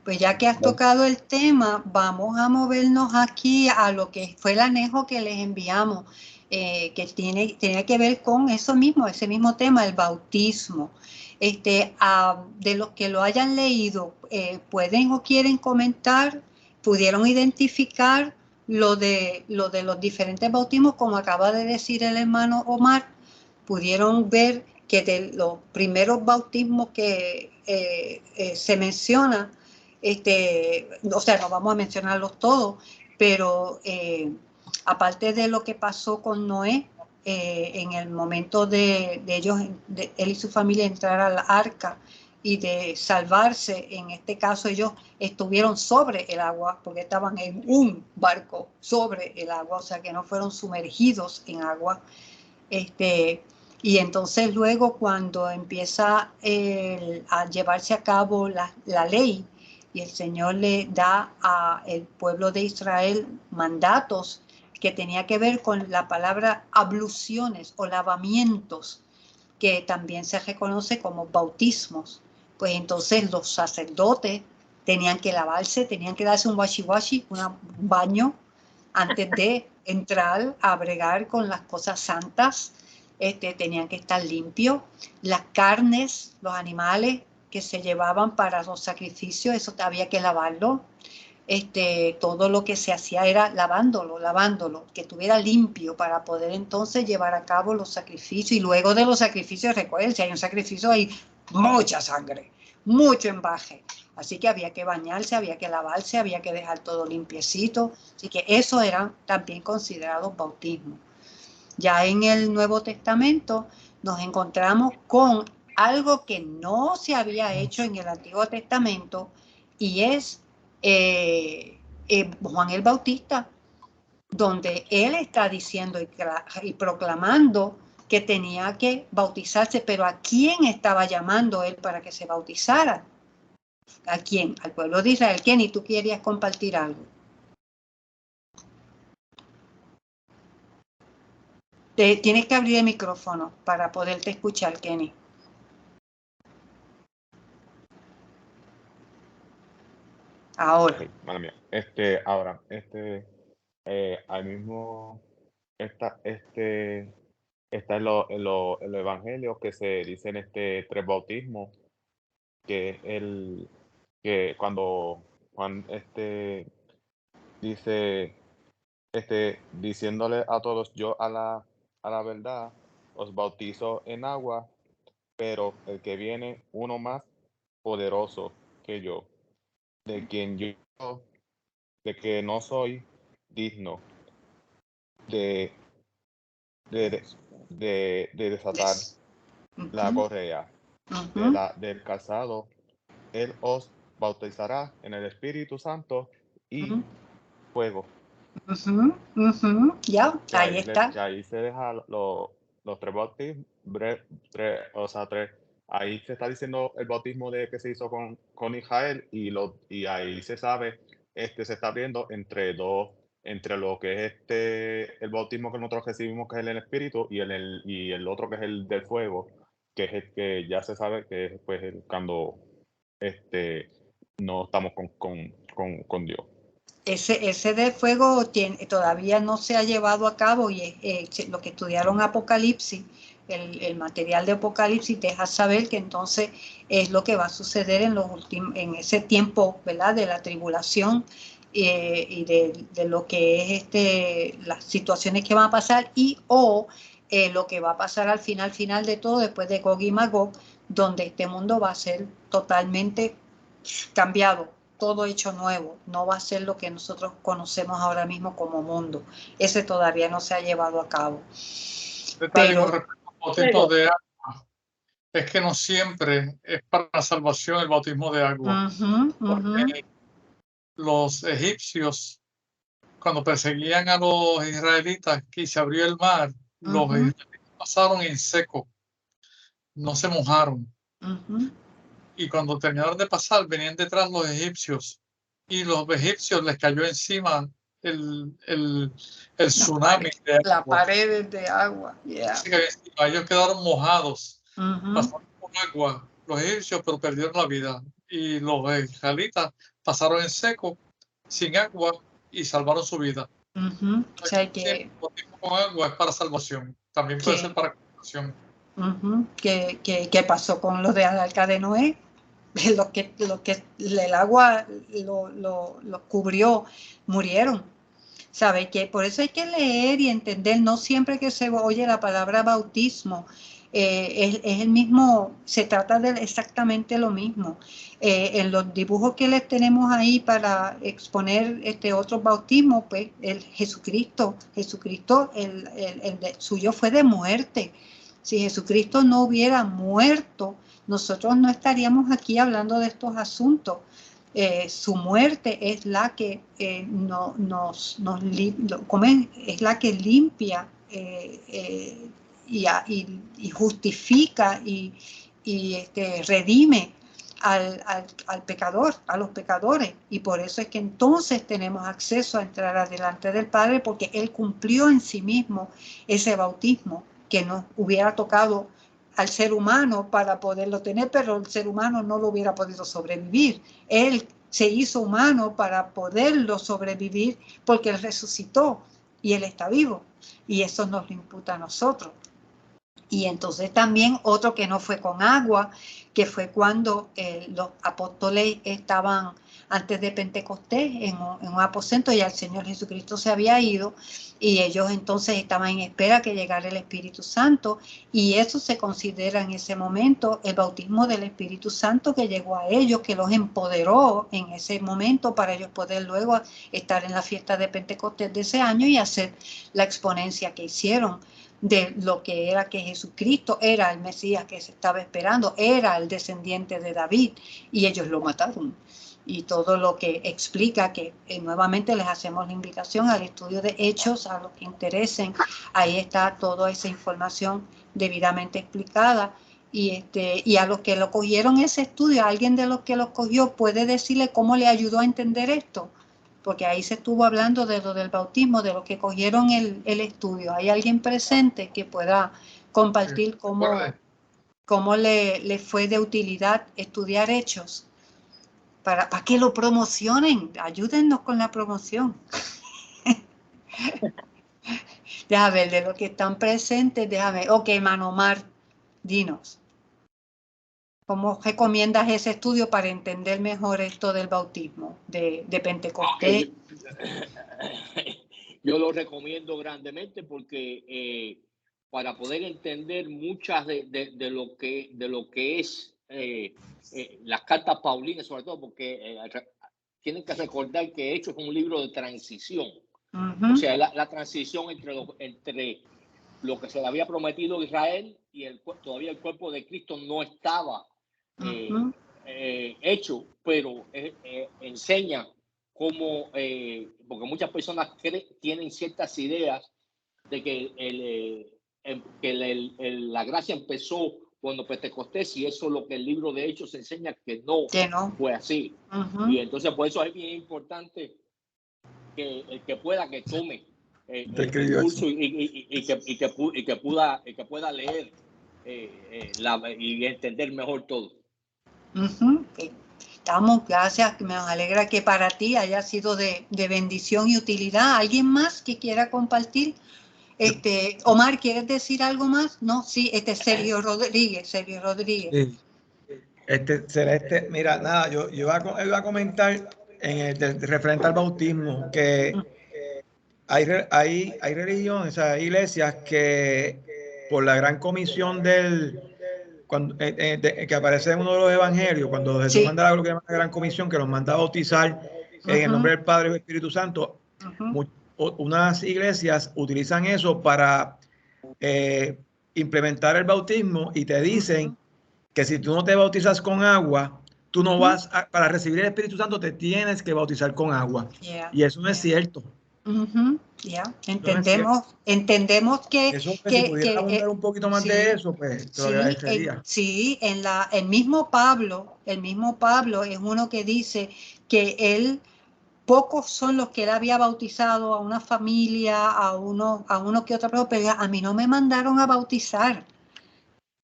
Speaker 1: Pues ya que has tocado el tema, vamos a movernos aquí a lo que fue el anejo que les enviamos, que tiene que ver con eso mismo, ese mismo tema, el bautismo. De los que lo hayan leído, pueden o quieren comentar, pudieron identificar lo de los diferentes bautismos, como acaba de decir el hermano Omar, pudieron ver que de los primeros bautismos que se menciona, o sea, no vamos a mencionarlos todos, pero aparte de lo que pasó con Noé, en el momento de ellos, de él y su familia entrar al arca y de salvarse, en este caso ellos estuvieron sobre el agua, porque estaban en un barco sobre el agua, o sea que no fueron sumergidos en agua. Y entonces luego cuando empieza a llevarse a cabo la ley y el Señor le da al pueblo de Israel mandatos que tenía que ver con la palabra abluciones o lavamientos, que también se reconoce como bautismos, pues entonces los sacerdotes tenían que lavarse, tenían que darse un washi-washi, un baño, antes de entrar a bregar con las cosas santas. Tenían que estar limpios. Las carnes, los animales que se llevaban para los sacrificios, eso había que lavarlo. Todo lo que se hacía era lavándolo, que estuviera limpio para poder entonces llevar a cabo los sacrificios. Y luego de los sacrificios, recuerden, si hay un sacrificio hay mucha sangre, mucho embaje. Así que había que bañarse, había que lavarse, había que dejar todo limpiecito. Así que eso eran también considerados bautismos. Ya en el Nuevo Testamento nos encontramos con algo que no se había hecho en el Antiguo Testamento y es Juan el Bautista, donde él está diciendo y proclamando que tenía que bautizarse, pero ¿a quién estaba llamando él para que se bautizara? ¿A quién? Al pueblo de Israel. Kenny, ¿tú querías compartir algo? Tienes que abrir el micrófono para poderte escuchar, Kenny. Ahora.
Speaker 8: Okay, mala mía. Ahora, ahí mismo está en los evangelios que se dicen tres bautismos, que que cuando Juan dice diciéndole a todos, yo a la verdad os bautizo en agua, pero el que viene uno más poderoso que yo, de que no soy digno de desatar la correa del calzado. Él os bautizará en el Espíritu Santo y fuego.
Speaker 1: Ya, ahí está.
Speaker 8: Ahí se deja los tres bautismos, tres ahí se está diciendo el bautismo que se hizo con Israel y ahí se sabe, se está viendo entre lo que es el bautismo que nosotros recibimos, que es el Espíritu, y el otro que es el del fuego, que es el que ya se sabe que es pues, cuando no estamos con Dios.
Speaker 1: Ese de fuego todavía no se ha llevado a cabo y lo que estudiaron Apocalipsis, el material de Apocalipsis deja saber que entonces es lo que va a suceder en ese tiempo, ¿verdad? De la tribulación y de lo que es las situaciones que van a pasar lo que va a pasar al final de todo, después de Gog y Magog, donde este mundo va a ser totalmente cambiado, todo hecho nuevo, no va a ser lo que nosotros conocemos ahora mismo como mundo. Ese todavía no se ha llevado a cabo.
Speaker 2: Detalle con respecto al bautismo de agua es que no siempre es para la salvación el bautismo de agua. Porque los egipcios, cuando perseguían a los israelitas y se abrió el mar, los israelitas pasaron en seco, no se mojaron. Y cuando terminaron de pasar, venían detrás los egipcios y los egipcios les cayó encima el tsunami de agua.
Speaker 1: Las paredes de agua. Yeah.
Speaker 2: Ellos quedaron mojados, pasaron por agua los egipcios, pero perdieron la vida. Y los israelitas pasaron en seco, sin agua, y salvaron su vida.
Speaker 1: O sea que
Speaker 2: el bautismo con agua es para salvación, también puede ser para conversión.
Speaker 1: ¿Qué pasó con los de la arca de Noé? Los que el agua los cubrió, murieron. ¿Sabe? Que por eso hay que leer y entender, no siempre que se oye la palabra bautismo, es el mismo, se trata de exactamente lo mismo. En los dibujos que les tenemos ahí para exponer otros bautismos, pues Jesucristo, el suyo fue de muerte. Si Jesucristo no hubiera muerto, nosotros no estaríamos aquí hablando de estos asuntos. Su muerte es la que es la que limpia y justifica y redime al pecador, a los pecadores, y por eso es que entonces tenemos acceso a entrar adelante del Padre, porque Él cumplió en sí mismo ese bautismo que nos hubiera tocado al ser humano para poderlo tener, pero el ser humano no lo hubiera podido sobrevivir. Él se hizo humano para poderlo sobrevivir porque Él resucitó y Él está vivo, y eso nos lo imputa a nosotros. Y entonces también otro que no fue con agua, que fue cuando los apóstoles estaban antes de Pentecostés en un aposento, y el Señor Jesucristo se había ido, y ellos entonces estaban en espera que llegara el Espíritu Santo, y eso se considera en ese momento el bautismo del Espíritu Santo que llegó a ellos, que los empoderó en ese momento para ellos poder luego estar en la fiesta de Pentecostés de ese año y hacer la exponencia que hicieron de lo que era que Jesucristo era el Mesías que se estaba esperando, era el descendiente de David, y ellos lo mataron. Y todo lo que explica que nuevamente les hacemos la invitación al estudio de Hechos, a los que interesen, ahí está toda esa información debidamente explicada. Y a los que lo cogieron ese estudio, alguien de los que lo cogió puede decirle cómo le ayudó a entender esto, porque ahí se estuvo hablando de lo del bautismo, de los que cogieron el estudio. ¿Hay alguien presente que pueda compartir cómo le fue de utilidad estudiar Hechos? Para que lo promocionen, ayúdennos con la promoción. Déjame ver, de los que están presentes, déjame. Ok, Manomar, dinos. ¿Cómo recomiendas ese estudio para entender mejor esto del bautismo de Pentecostés?
Speaker 9: Yo lo recomiendo grandemente porque para poder entender muchas de lo que es las cartas paulinas, sobre todo porque tienen que recordar que Hechos es un libro de transición. O sea, la transición entre lo que se le había prometido a Israel y todavía el cuerpo de Cristo no estaba hecho, pero enseña cómo, porque muchas personas tienen ciertas ideas de que la gracia empezó cuando Pentecostés, y eso es lo que el libro de Hechos enseña que no fue así. Y entonces por eso es bien importante que el que pueda que tome el curso y que pueda leer y entender mejor todo.
Speaker 1: Estamos, gracias, me alegra que para ti haya sido de bendición y utilidad. ¿Alguien más que quiera compartir? Omar, ¿quieres decir algo más? No, sí, Sergio Rodríguez.
Speaker 5: Sí. Celeste, mira, nada, yo iba a comentar referente al bautismo, que hay religiones, hay iglesias que por la gran comisión que aparece en uno de los evangelios, cuando Jesús manda lo que llama la gran comisión, que los manda a bautizar en el nombre del Padre y del Espíritu Santo, unas iglesias utilizan eso para implementar el bautismo y te dicen que si tú no te bautizas con agua, tú no vas para recibir el Espíritu Santo, te tienes que bautizar con agua. Y eso no es cierto.
Speaker 1: Entendemos que...
Speaker 5: Eso, si pudiera abundar un poquito más de eso, pues te lo agradecería.
Speaker 1: El mismo Pablo es uno que dice que pocos son los que él había bautizado a una familia, a uno que otra persona, pero a mí no me mandaron a bautizar.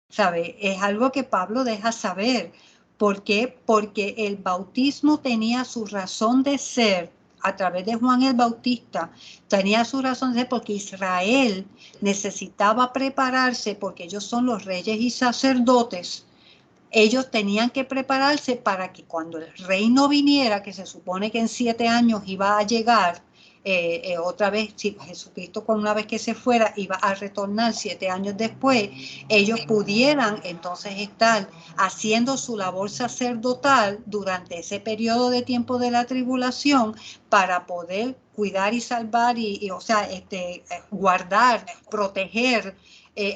Speaker 1: ¿Sabe? Es algo que Pablo deja saber. ¿Por qué? Porque el bautismo tenía su razón de ser a través de Juan el Bautista. Tenía su razón de ser porque Israel necesitaba prepararse, porque ellos son los reyes y sacerdotes. Ellos tenían que prepararse para que cuando el reino viniera, que se supone que en 7 años iba a llegar, otra vez, si Jesucristo una vez que se fuera iba a retornar 7 años después, ellos pudieran entonces estar haciendo su labor sacerdotal durante ese periodo de tiempo de la tribulación para poder cuidar y salvar guardar, proteger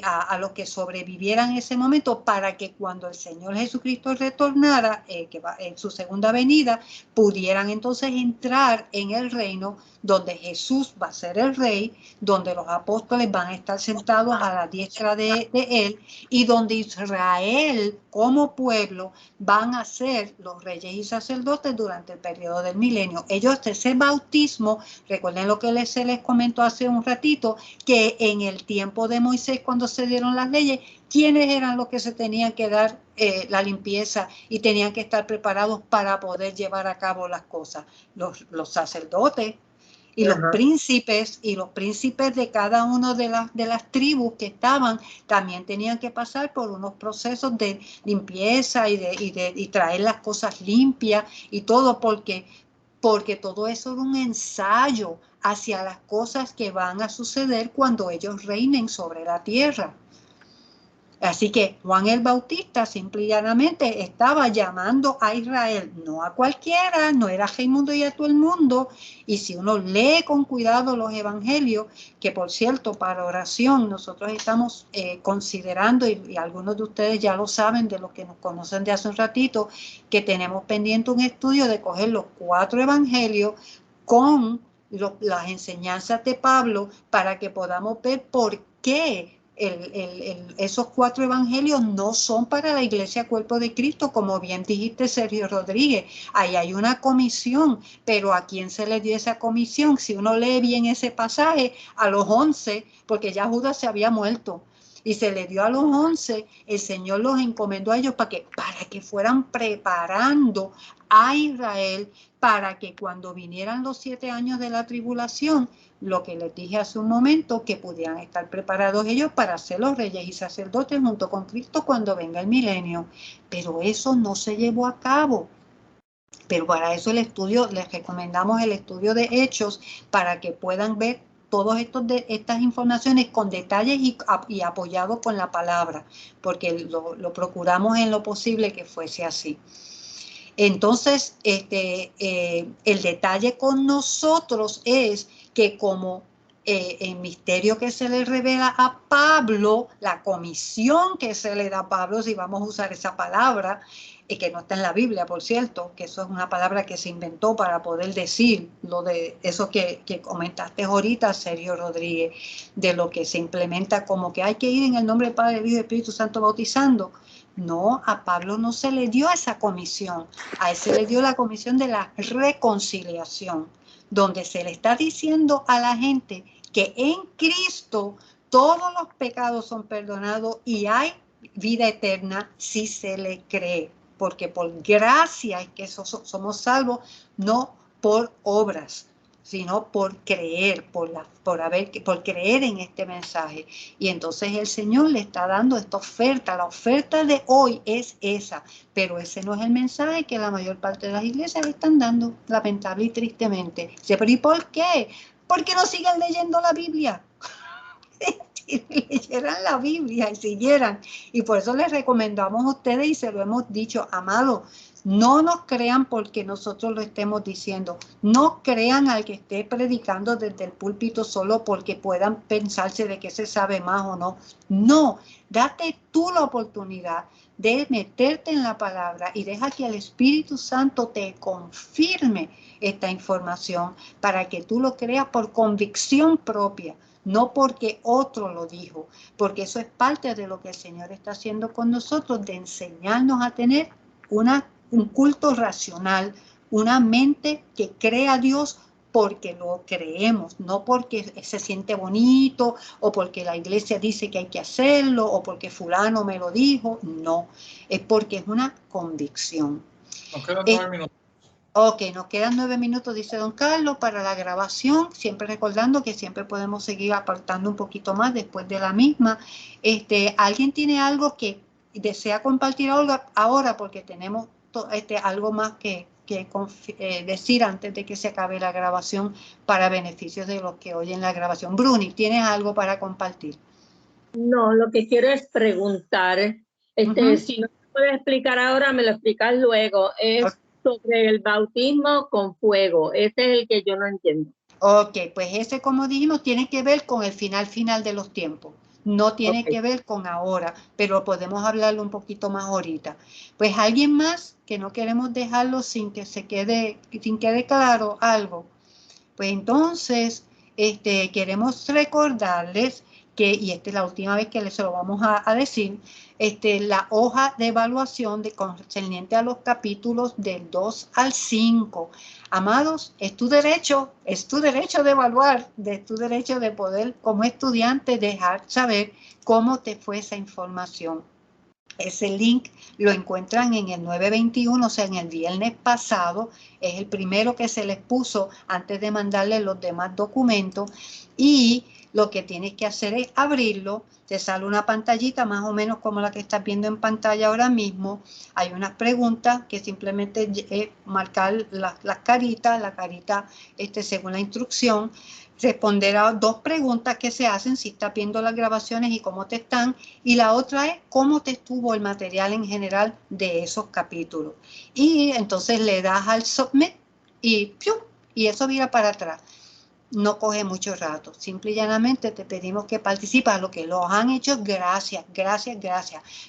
Speaker 1: a los que sobrevivieran en ese momento, para que cuando el Señor Jesucristo retornara, en su segunda venida, pudieran entonces entrar en el reino donde Jesús va a ser el rey, donde los apóstoles van a estar sentados a la diestra de él, y donde Israel como pueblo van a ser los reyes y sacerdotes durante el periodo del milenio. Ellos, ese bautismo, recuerden lo que se les comentó hace un ratito, que en el tiempo de Moisés, cuando se dieron las leyes, ¿quiénes eran los que se tenían que dar la limpieza y tenían que estar preparados para poder llevar a cabo las cosas? Los sacerdotes y los príncipes de cada una de las tribus que estaban, también tenían que pasar por unos procesos de limpieza y traer las cosas limpias y todo, porque todo eso era un ensayo hacia las cosas que van a suceder cuando ellos reinen sobre la tierra. Así que Juan el Bautista simple y llanamente estaba llamando a Israel, no a cualquiera, no era a Raimundo y a todo el mundo. Y si uno lee con cuidado los evangelios, que por cierto, para oración nosotros estamos considerando, y algunos de ustedes ya lo saben, de los que nos conocen de hace un ratito, que tenemos pendiente un estudio de coger los 4 evangelios con las enseñanzas de Pablo, para que podamos ver por qué esos 4 evangelios no son para la iglesia cuerpo de Cristo, como bien dijiste, Sergio Rodríguez. Ahí hay una comisión, pero ¿a quién se le dio esa comisión? Si uno lee bien ese pasaje, a los 11, porque ya Judas se había muerto, y se le dio a los 11, el Señor los encomendó a ellos para que fueran preparando a Israel, para que cuando vinieran los 7 años de la tribulación, lo que les dije hace un momento, que pudieran estar preparados ellos para ser los reyes y sacerdotes junto con Cristo cuando venga el milenio. Pero eso no se llevó a cabo. Pero para eso les recomendamos el estudio de Hechos, para que puedan ver todas estas informaciones con detalles y apoyado con la palabra, porque lo procuramos en lo posible que fuese así. Entonces, el detalle con nosotros es que como el misterio que se le revela a Pablo, la comisión que se le da a Pablo, si vamos a usar esa palabra, y que no está en la Biblia, por cierto, que eso es una palabra que se inventó para poder decir lo de eso que comentaste ahorita, Sergio Rodríguez, de lo que se implementa como que hay que ir en el nombre del Padre, del Hijo y del Espíritu Santo bautizando. No, a Pablo no se le dio esa comisión, a él se le dio la comisión de la reconciliación, donde se le está diciendo a la gente que en Cristo todos los pecados son perdonados y hay vida eterna si se le cree, porque por gracia es que somos salvos, no por obras, sino por creer, por creer en este mensaje. Y entonces el Señor le está dando esta oferta. La oferta de hoy es esa, pero ese no es el mensaje que la mayor parte de las iglesias están dando, lamentable y tristemente. Dice, pero ¿y por qué? Porque no siguen leyendo la Biblia. Si leyeran la Biblia y siguieran. Y por eso les recomendamos a ustedes y se lo hemos dicho, amados, no nos crean porque nosotros lo estemos diciendo. No crean al que esté predicando desde el púlpito solo porque puedan pensarse de que se sabe más o no. No, date tú la oportunidad de meterte en la palabra y deja que el Espíritu Santo te confirme esta información para que tú lo creas por convicción propia. No porque otro lo dijo, porque eso es parte de lo que el Señor está haciendo con nosotros, de enseñarnos a tener un culto racional, una mente que crea a Dios porque lo creemos, no porque se siente bonito o porque la iglesia dice que hay que hacerlo o porque fulano me lo dijo, no, es porque es una convicción.
Speaker 2: Nos quedan 9 minutos.
Speaker 1: Ok, nos quedan 9 minutos, dice don Carlos, para la grabación, siempre recordando que siempre podemos seguir apartando un poquito más después de la misma. ¿Alguien tiene algo que desea compartir ahora? Porque tenemos algo más que decir antes de que se acabe la grabación para beneficios de los que oyen la grabación. Bruni, ¿tienes algo para compartir?
Speaker 3: No, lo que quiero es preguntar, si no me puedes explicar ahora, me lo explicas luego, es sobre el bautismo con fuego. Ese es el que yo no entiendo.
Speaker 1: Ok, pues ese, como dijimos, tiene que ver con el final de los tiempos. No tiene que ver con ahora, pero podemos hablarlo un poquito más ahorita. Pues alguien más que no queremos dejarlo sin que quede claro algo. Pues entonces, queremos recordarles que, y esta es la última vez que se lo vamos a decir, la hoja de evaluación concerniente a los capítulos del 2 al 5. Amados, es tu derecho de evaluar, es tu derecho de poder, como estudiante, dejar saber cómo te fue esa información. Ese link lo encuentran en el 921, o sea, en el viernes pasado. Es el primero que se les puso antes de mandarle los demás documentos. Y lo que tienes que hacer es abrirlo. Te sale una pantallita más o menos como la que estás viendo en pantalla ahora mismo. Hay unas preguntas que simplemente es marcar las caritas, la carita según la instrucción. Responder a 2 preguntas que se hacen si estás viendo las grabaciones y cómo te están. Y la otra es cómo te estuvo el material en general de esos capítulos. Y entonces le das al submit y eso vira para atrás. No coge mucho rato. Simple y llanamente te pedimos que participes. Lo que los han hecho, gracias.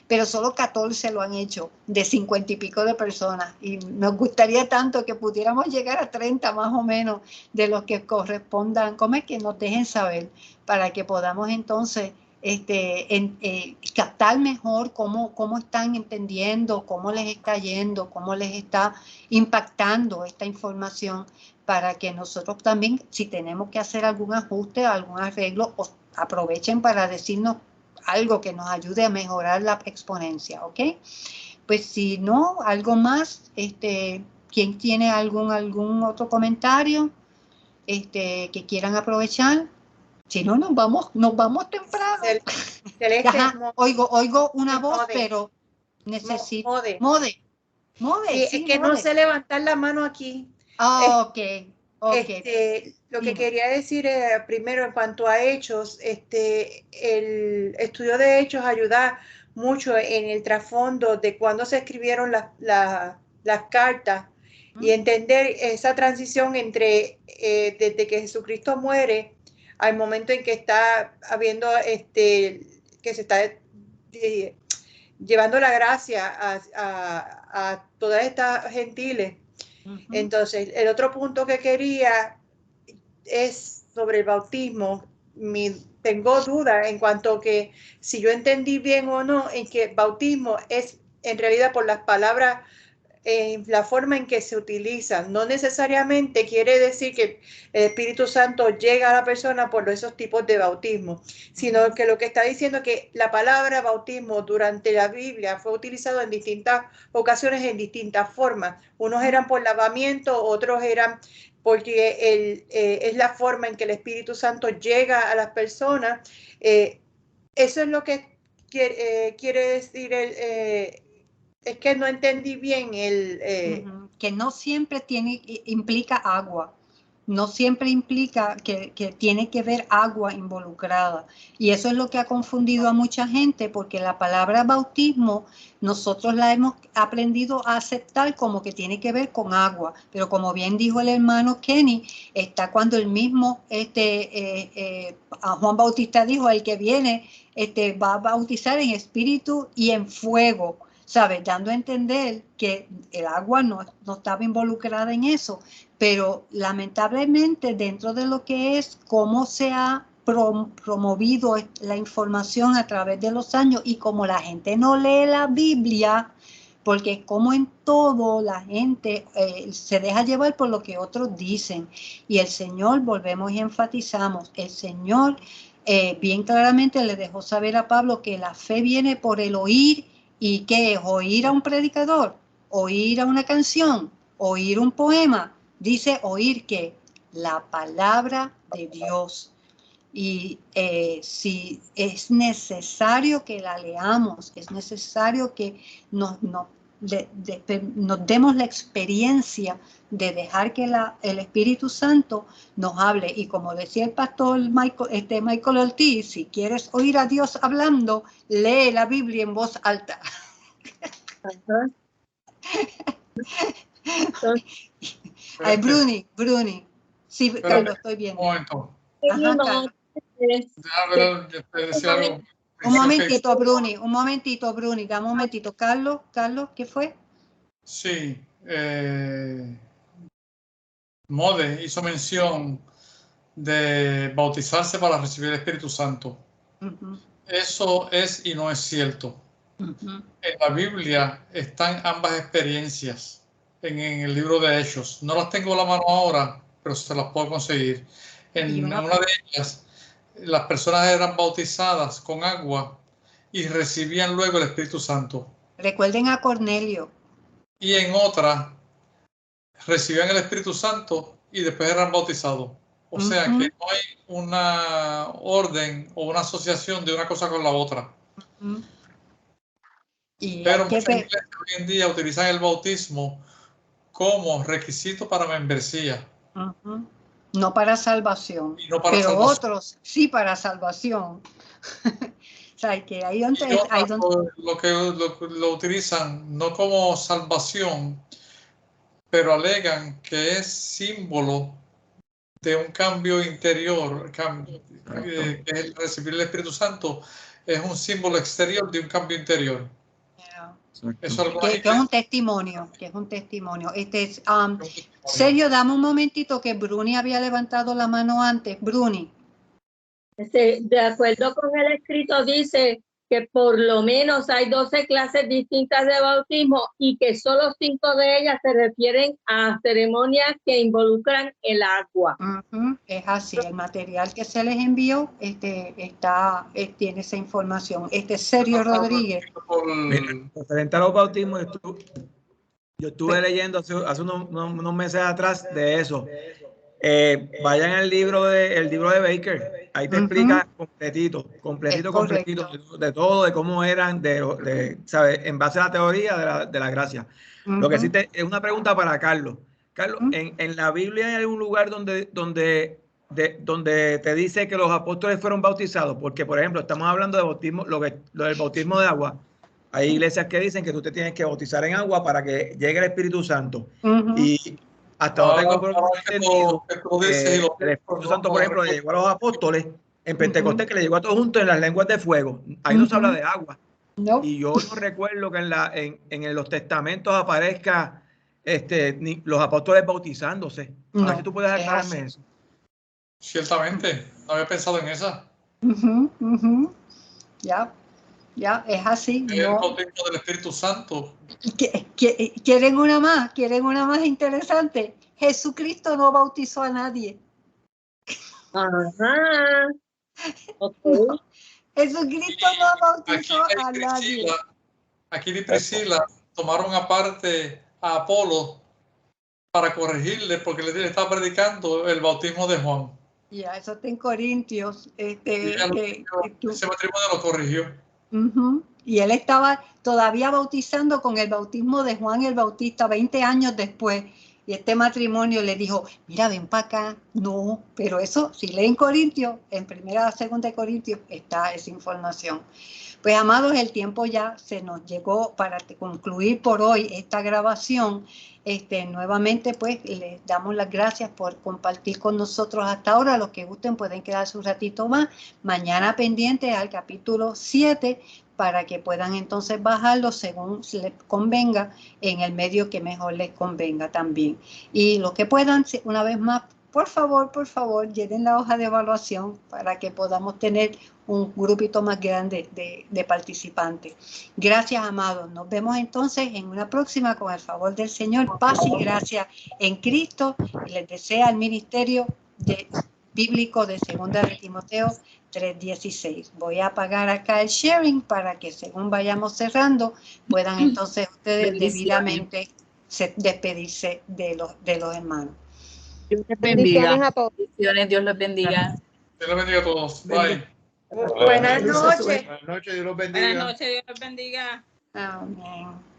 Speaker 1: Pero solo 14 lo han hecho de 50 y pico de personas. Y nos gustaría tanto que pudiéramos llegar a 30 más o menos de los que correspondan. ¿Cómo es que nos dejen saber? Para que podamos entonces captar mejor cómo están entendiendo, cómo les está yendo, cómo les está impactando esta información, para que nosotros también, si tenemos que hacer algún ajuste, algún arreglo, aprovechen para decirnos algo que nos ayude a mejorar la exponencia, ¿ok? Pues si no, algo más, ¿quién tiene algún otro comentario que quieran aprovechar? Si no, nos vamos temprano.
Speaker 10: Celeste,
Speaker 1: Ajá, oigo una voz,
Speaker 10: Mode.
Speaker 1: pero necesito...
Speaker 10: Mode.
Speaker 1: Sí,
Speaker 10: es que no sé levantar la mano aquí.
Speaker 1: Ok.
Speaker 10: Lo que quería decir primero en cuanto a Hechos, el estudio de Hechos ayuda mucho en el trasfondo de cuando se escribieron las cartas y entender esa transición entre desde que Jesucristo muere al momento en que está habiendo que se está llevando la gracia a todas estas gentiles. Entonces, el otro punto que quería es sobre el bautismo. Tengo duda en cuanto a que si yo entendí bien o no, en que bautismo es en realidad por las palabras, la forma en que se utilizan. No necesariamente quiere decir que el Espíritu Santo llega a la persona por esos tipos de bautismo, sino que lo que está diciendo es que la palabra bautismo durante la Biblia fue utilizado en distintas ocasiones, en distintas formas. Unos eran por lavamiento, otros eran porque es la forma en que el Espíritu Santo llega a las personas. Eso es lo que quiere decir es que no entendí bien
Speaker 1: que no siempre implica agua. No siempre implica que tiene que ver agua involucrada. Y eso es lo que ha confundido a mucha gente, porque la palabra bautismo nosotros la hemos aprendido a aceptar como que tiene que ver con agua. Pero como bien dijo el hermano Kenny, está cuando el mismo Juan Bautista dijo, el que viene va a bautizar en espíritu y en fuego. ¿Sabes? Dando a entender que el agua no estaba involucrada en eso, pero lamentablemente dentro de lo que es cómo se ha promovido la información a través de los años y como la gente no lee la Biblia, porque como en todo la gente se deja llevar por lo que otros dicen, y el Señor, volvemos y enfatizamos, el Señor bien claramente le dejó saber a Pablo que la fe viene por el oír. ¿Y qué es? ¿Oír a un predicador? ¿Oír a una canción? ¿Oír un poema? Dice oír ¿qué? La palabra de Dios. Y si es necesario que la leamos, es necesario que nos demos la experiencia de dejar que el Espíritu Santo nos hable. Y como decía el pastor Michael Ortiz, si quieres oír a Dios hablando, lee la Biblia en voz alta. Ay, Bruni. Sí, lo estoy viendo.
Speaker 2: Un momento.
Speaker 1: Ajá, un momentito, Bruni, dame un momentito. Carlos, ¿qué fue?
Speaker 2: Sí, Mode hizo mención de bautizarse para recibir el Espíritu Santo. Eso es y no es cierto. En la Biblia están ambas experiencias en el libro de Hechos. No las tengo a la mano ahora, pero se las puedo conseguir. En una de ellas, las personas eran bautizadas con agua y recibían luego el Espíritu Santo.
Speaker 1: Recuerden a Cornelio.
Speaker 2: Y en otra, recibían el Espíritu Santo y después eran bautizados. O sea que no hay una orden o una asociación de una cosa con la otra. Pero muchas iglesias hoy en día utilizan el bautismo como requisito para membresía.
Speaker 1: No para salvación.
Speaker 2: Y no para
Speaker 1: pero
Speaker 2: salvación.
Speaker 1: Otros sí para salvación. O sea, que ahí donde,
Speaker 2: lo utilizan no como salvación, pero alegan que es símbolo de un cambio interior, que el recibir el Espíritu Santo es un símbolo exterior de un cambio interior. Eso
Speaker 1: que es un testimonio, Sergio, dame un momentito que Bruni había levantado la mano antes. Bruni.
Speaker 3: De acuerdo con el escrito dice que por lo menos hay 12 clases distintas de bautismo y que solo 5 de ellas se refieren a ceremonias que involucran el agua.
Speaker 1: Es así, el material que se les envió tiene esa información. Sergio Rodríguez.
Speaker 5: Referente a los bautismos, yo estuve leyendo hace unos meses atrás de eso. Vayan al libro de Baker, ahí te explica completito de todo, de cómo eran, ¿sabes? En base a la teoría de la gracia. Lo que sí es una pregunta para Carlos. Carlos, en la Biblia hay algún lugar donde te dice que los apóstoles fueron bautizados, porque por ejemplo estamos hablando de bautismo, lo del bautismo de agua. Hay iglesias que dicen que tú te tienes que bautizar en agua para que llegue el Espíritu Santo. Y hasta no tengo por entendido el Espíritu Santo, por ejemplo, le llegó a los apóstoles en Pentecostés, que le llegó a todos juntos en las lenguas de fuego. Ahí no se habla de agua.
Speaker 1: No.
Speaker 5: Y yo no recuerdo que en los testamentos aparezca los apóstoles bautizándose. A ver
Speaker 1: No,
Speaker 5: si tú puedes
Speaker 1: es
Speaker 5: aclararme
Speaker 1: así.
Speaker 5: eso.
Speaker 2: Ciertamente, no había pensado en esa.
Speaker 1: Ya, es así.
Speaker 2: El
Speaker 1: No.
Speaker 2: bautismo del Espíritu Santo.
Speaker 1: ¿Quieren una más? ¿Quieren una más interesante? Jesucristo no bautizó a nadie.
Speaker 3: Ajá. Ok.
Speaker 1: No, Jesucristo no bautizó a nadie.
Speaker 2: Aquí y Priscila tomaron aparte a Apolo para corregirle porque le estaba predicando el bautismo de Juan.
Speaker 1: Ya, eso está en Corintios.
Speaker 2: Ese matrimonio lo corrigió.
Speaker 1: Y él estaba todavía bautizando con el bautismo de Juan el Bautista 20 años después. Y este matrimonio le dijo, mira, ven para acá. No, pero eso, si leen Corintios, en 1 o 2 de Corintios está esa información. Pues, amados, el tiempo ya se nos llegó para concluir por hoy esta grabación. Nuevamente, pues, les damos las gracias por compartir con nosotros hasta ahora. Los que gusten pueden quedarse un ratito más. Mañana pendientes al capítulo 7 para que puedan entonces bajarlo según les convenga en el medio que mejor les convenga también. Y los que puedan, una vez más, por favor, llenen la hoja de evaluación para que podamos tener un grupito más grande de participantes. Gracias, amados. Nos vemos entonces en una próxima con el favor del Señor. Paz y gracia en Cristo. Y les desea el ministerio bíblico de 2 de Timoteo 3:16. Voy a apagar acá el sharing para que según vayamos cerrando puedan entonces ustedes debidamente despedirse de los hermanos.
Speaker 6: Dios les
Speaker 4: Bendiciones
Speaker 6: bendiga.
Speaker 4: a todos.
Speaker 6: Bendiciones, Dios los bendiga.
Speaker 2: Dios los bendiga a todos. Bye.
Speaker 10: Buenas noches.
Speaker 5: Buenas noches, Dios los bendiga.
Speaker 3: Buenas noches, Dios los bendiga.
Speaker 1: Amén.